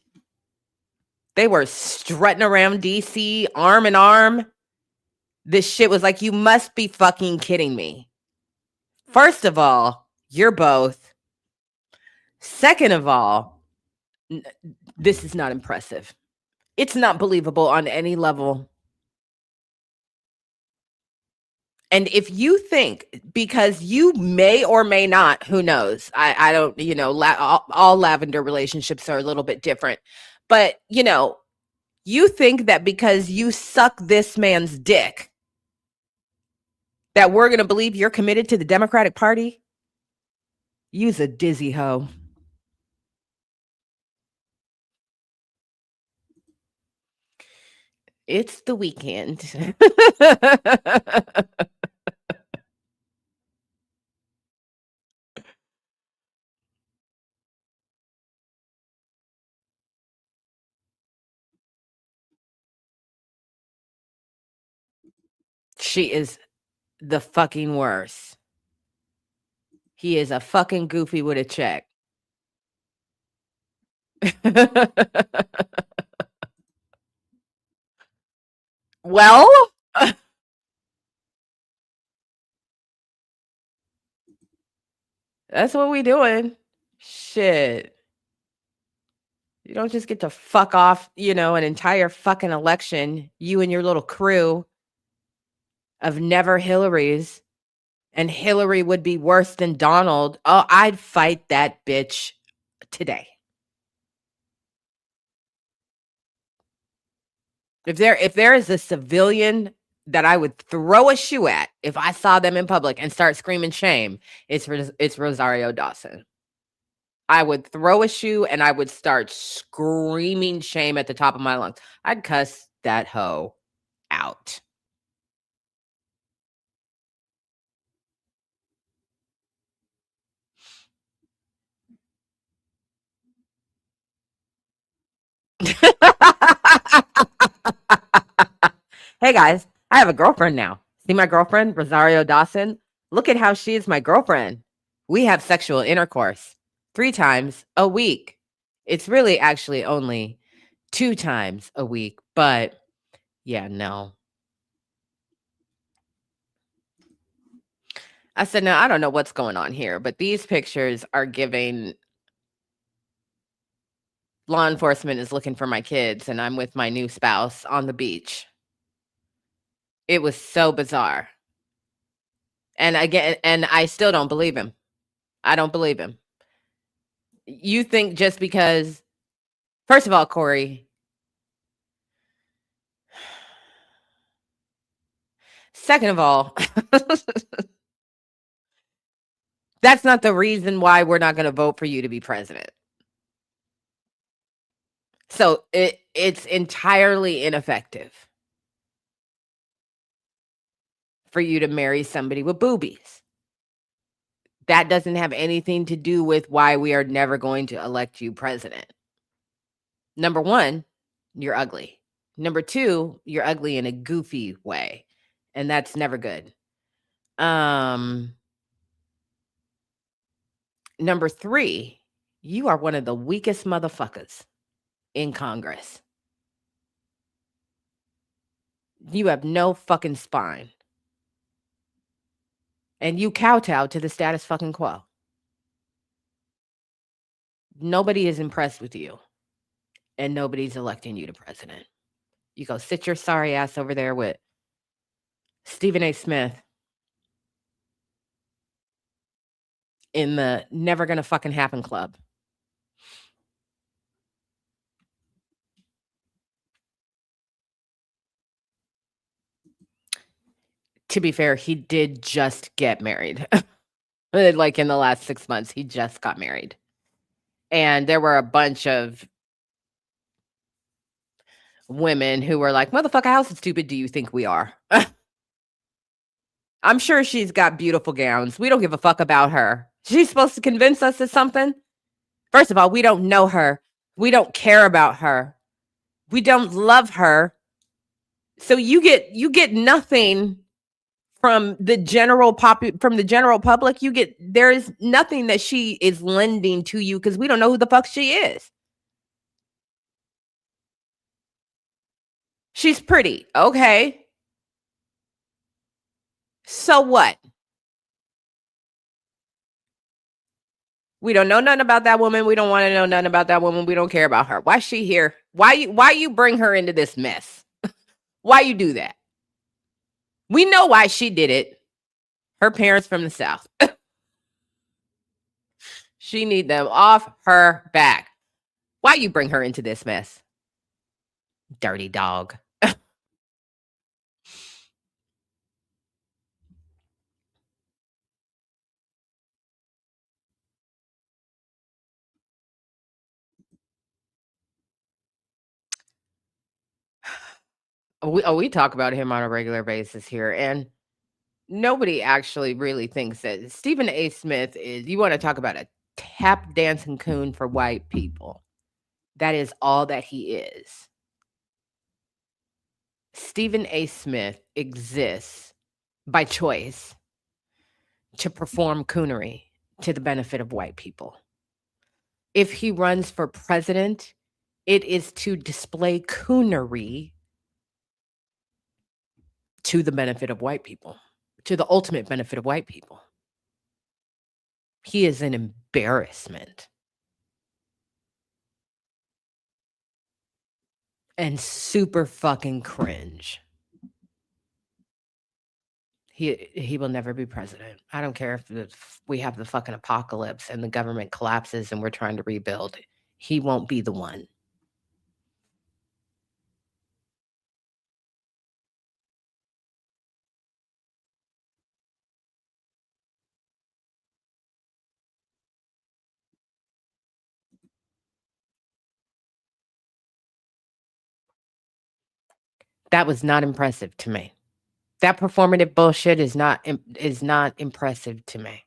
They were strutting around DC arm in arm. This shit was like, you must be fucking kidding me. First of all, you're both. Second of all, this is not impressive. It's not believable on any level. And if you think, because you may or may not, who knows? I don't, all lavender relationships are a little bit different. But, you think that because you suck this man's dick, that we're going to believe you're committed to the Democratic Party? You's a dizzy hoe. It's the weekend. She is the fucking worst. He is a fucking goofy with a check. Well, that's what we doing. Shit. You don't just get to fuck off, an entire fucking election, you and your little crew of never Hillarys, and Hillary would be worse than Donald. Oh, I'd fight that bitch today. If there is a civilian that I would throw a shoe at if I saw them in public and start screaming shame, it's Rosario Dawson. I would throw a shoe and I would start screaming shame at the top of my lungs. I'd cuss that hoe out. Hey guys, I have a girlfriend now. See my girlfriend, Rosario Dawson? Look at how she is my girlfriend. We have sexual intercourse 3 times a week. It's really actually only 2 times a week, but yeah, no. I said, no, I don't know what's going on here, but these pictures are giving law enforcement is looking for my kids and I'm with my new spouse on the beach. It was so bizarre. And again, and I still don't believe him. I don't believe him. You think just because, first of all, Corey, second of all, that's not the reason why we're not going to vote for you to be president. So it's entirely ineffective for you to marry somebody with boobies. That doesn't have anything to do with why we are never going to elect you president. Number 1, you're ugly. Number 2, you're ugly in a goofy way, and that's never good. Number 3, you are one of the weakest motherfuckers in Congress. You have no fucking spine. And you kowtow to the status fucking quo. Nobody is impressed with you. And nobody's electing you to president. You go sit your sorry ass over there with Stephen A. Smith in the never gonna fucking happen club. To be fair, he did just get married. Like in the last 6 months, he just got married. And there were a bunch of women who were like, "Motherfucker, how stupid do you think we are?" I'm sure she's got beautiful gowns. We don't give a fuck about her. She's supposed to convince us of something? First of all, we don't know her. We don't care about her. We don't love her. So you get nothing from the general public. There is nothing that she is lending to you because we don't know who the fuck she is. She's pretty. Okay. So what? We don't know nothing about that woman. We don't want to know nothing about that woman. We don't care about her. Why is she here? Why you bring her into this mess? Why you do that? We know why she did it. Her parents from the South. She need them off her back. Why you bring her into this mess? Dirty dog. We talk about him on a regular basis here, and nobody actually really thinks that Stephen A. Smith is, you want to talk about a tap dancing coon for white people. That is all that he is. Stephen A. Smith exists by choice to perform coonery to the benefit of white people. If he runs for president, it is to display coonery to the benefit of white people, to the ultimate benefit of white people. He is an embarrassment and super fucking cringe. He will never be president. I don't care if we have the fucking apocalypse and the government collapses and we're trying to rebuild. He won't be the one. That was not impressive to me. That performative bullshit is not impressive to me.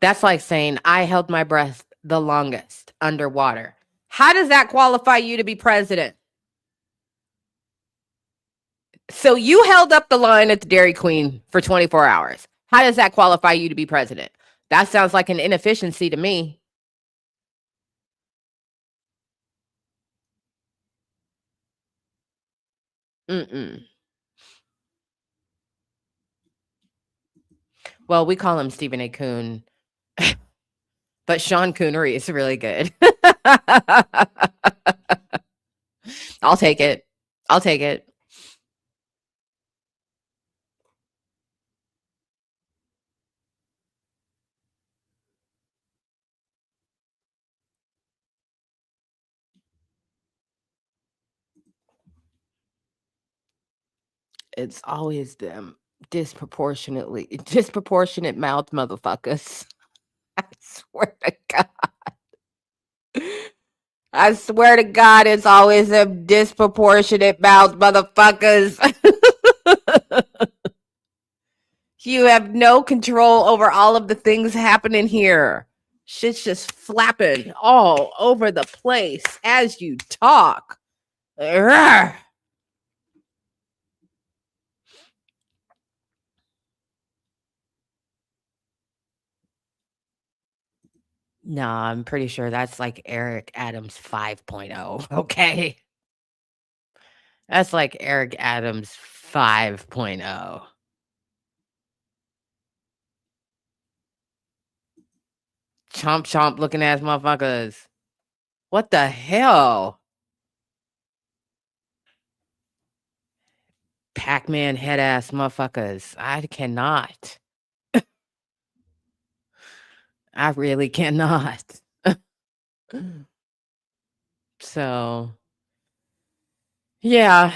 That's like saying I held my breath the longest underwater. How does that qualify you to be president? So you held up the line at the Dairy Queen for 24 hours. How does that qualify you to be president? That sounds like an inefficiency to me. Mm-mm. Well, we call him Stephen A. Coon, but Sean Coonery is really good. I'll take it. I'll take it. It's always them disproportionate mouth motherfuckers. I swear to God. I swear to God, it's always them disproportionate mouth motherfuckers. You have no control over all of the things happening here. Shit's just flapping all over the place as you talk. Urgh. No, I'm pretty sure that's like Eric Adams 5.0. Okay. That's like Eric Adams 5.0. Chomp chomp looking ass motherfuckers. What the hell? Pac-Man head ass motherfuckers. I cannot. I really cannot. So, yeah.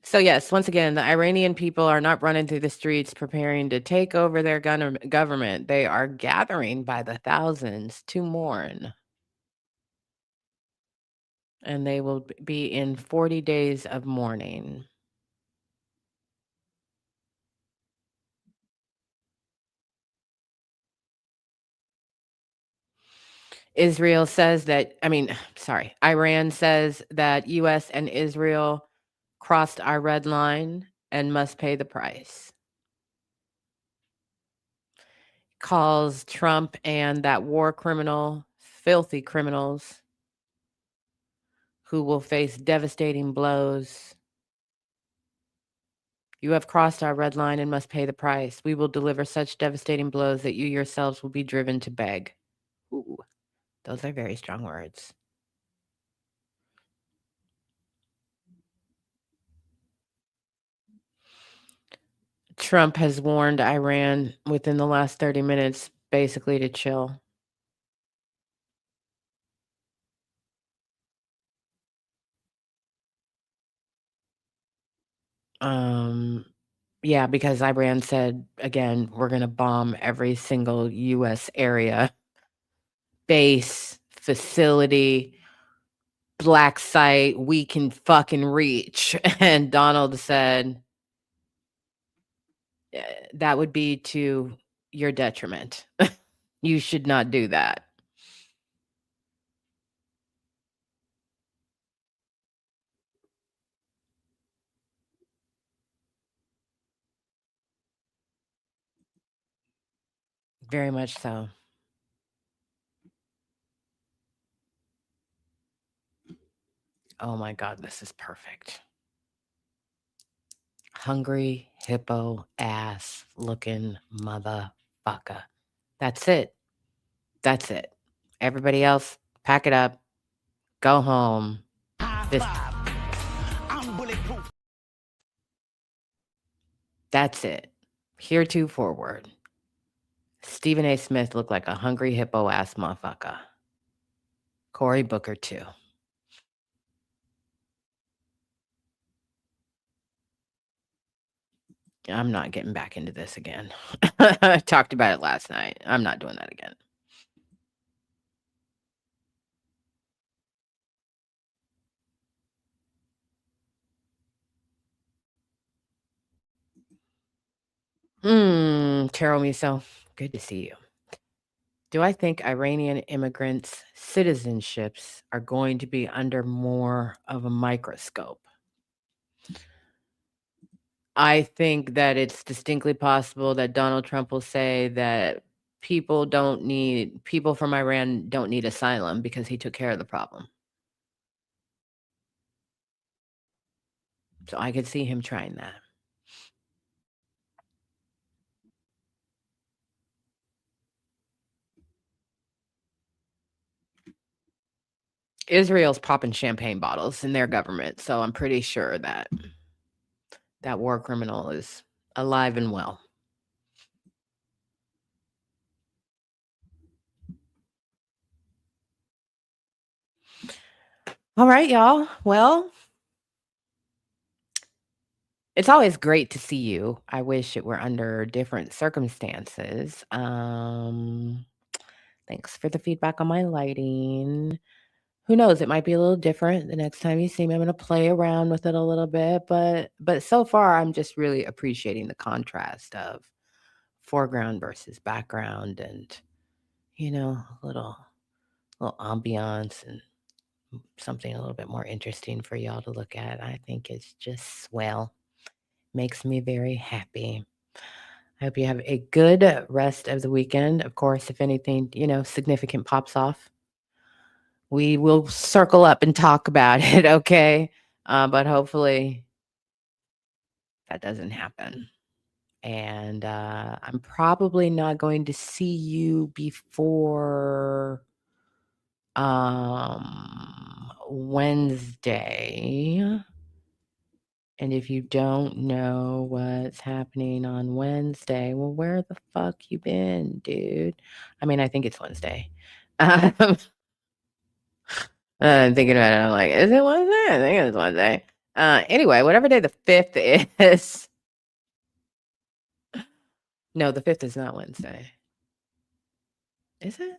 So yes, once again, the Iranian people are not running through the streets preparing to take over their government. They are gathering by the thousands to mourn. And they will be in 40 days of mourning. Iran says that US and Israel crossed our red line and must pay the price. Calls Trump and that war criminal filthy criminals who will face devastating blows. You have crossed our red line and must pay the price. We will deliver such devastating blows that you yourselves will be driven to beg. Ooh, those are very strong words. Trump has warned Iran within the last 30 minutes basically to chill. Yeah, because Iran said, again, we're going to bomb every single U.S. area, base, facility, black site we can fucking reach. And Donald said, that would be to your detriment. You should not do that. Very much so. Oh my God, this is perfect. Hungry hippo ass looking motherfucker. That's it. That's it. Everybody else, pack it up. Go home. I'm bulletproof. That's it. Heretofore. Stephen A. Smith looked like a hungry hippo ass motherfucker. Cory Booker too. I'm not getting back into this again. I talked about it last night. I'm not doing that again. Taro Miso, good to see you. Do I think Iranian immigrants' citizenships are going to be under more of a microscope? I think that it's distinctly possible that Donald Trump will say that people from Iran don't need asylum because he took care of the problem. So I could see him trying that. Israel's popping champagne bottles in their government, so I'm pretty sure that that war criminal is alive and well. All right, y'all. Well, it's always great to see you. I wish it were under different circumstances. Thanks for the feedback on my lighting. Who knows? It might be a little different the next time you see me. I'm going to play around with it a little bit, but so far I'm just really appreciating the contrast of foreground versus background, and a little ambiance and something a little bit more interesting for y'all to look at. I think it's just swell. Makes me very happy. I hope you have a good rest of the weekend. Of course, if anything, significant pops off, we will circle up and talk about it, okay? But hopefully that doesn't happen. And I'm probably not going to see you before Wednesday. And if you don't know what's happening on Wednesday, well, where the fuck you been, dude? I mean, I think it's Wednesday. I'm thinking about it. I'm like, is it Wednesday? I think it's Wednesday. Anyway, whatever day the 5th is. No, the 5th is not Wednesday. Is it?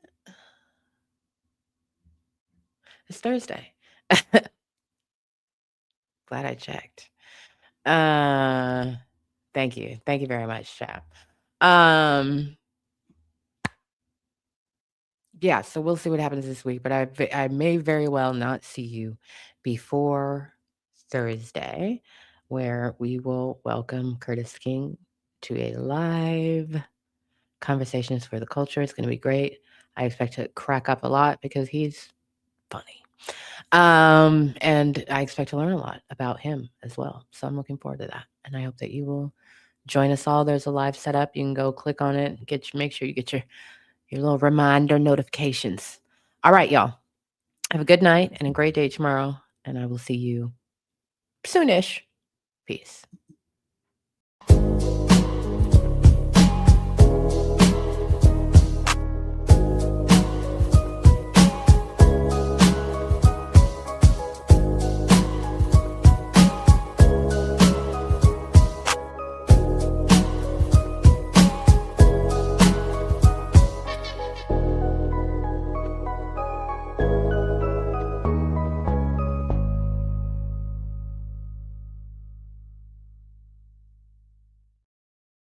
It's Thursday. Glad I checked. Thank you. Thank you very much, chap. Yeah, so we'll see what happens this week, but I may very well not see you before Thursday, where we will welcome Curtis King to a live Conversations for the Culture. It's going to be great. I expect to crack up a lot because he's funny. And I expect to learn a lot about him as well. So I'm looking forward to that. And I hope that you will join us all. There's a live setup. You can go click on it, make sure you get your little reminder notifications. All right, y'all. Have a good night and a great day tomorrow. And I will see you soonish. Peace.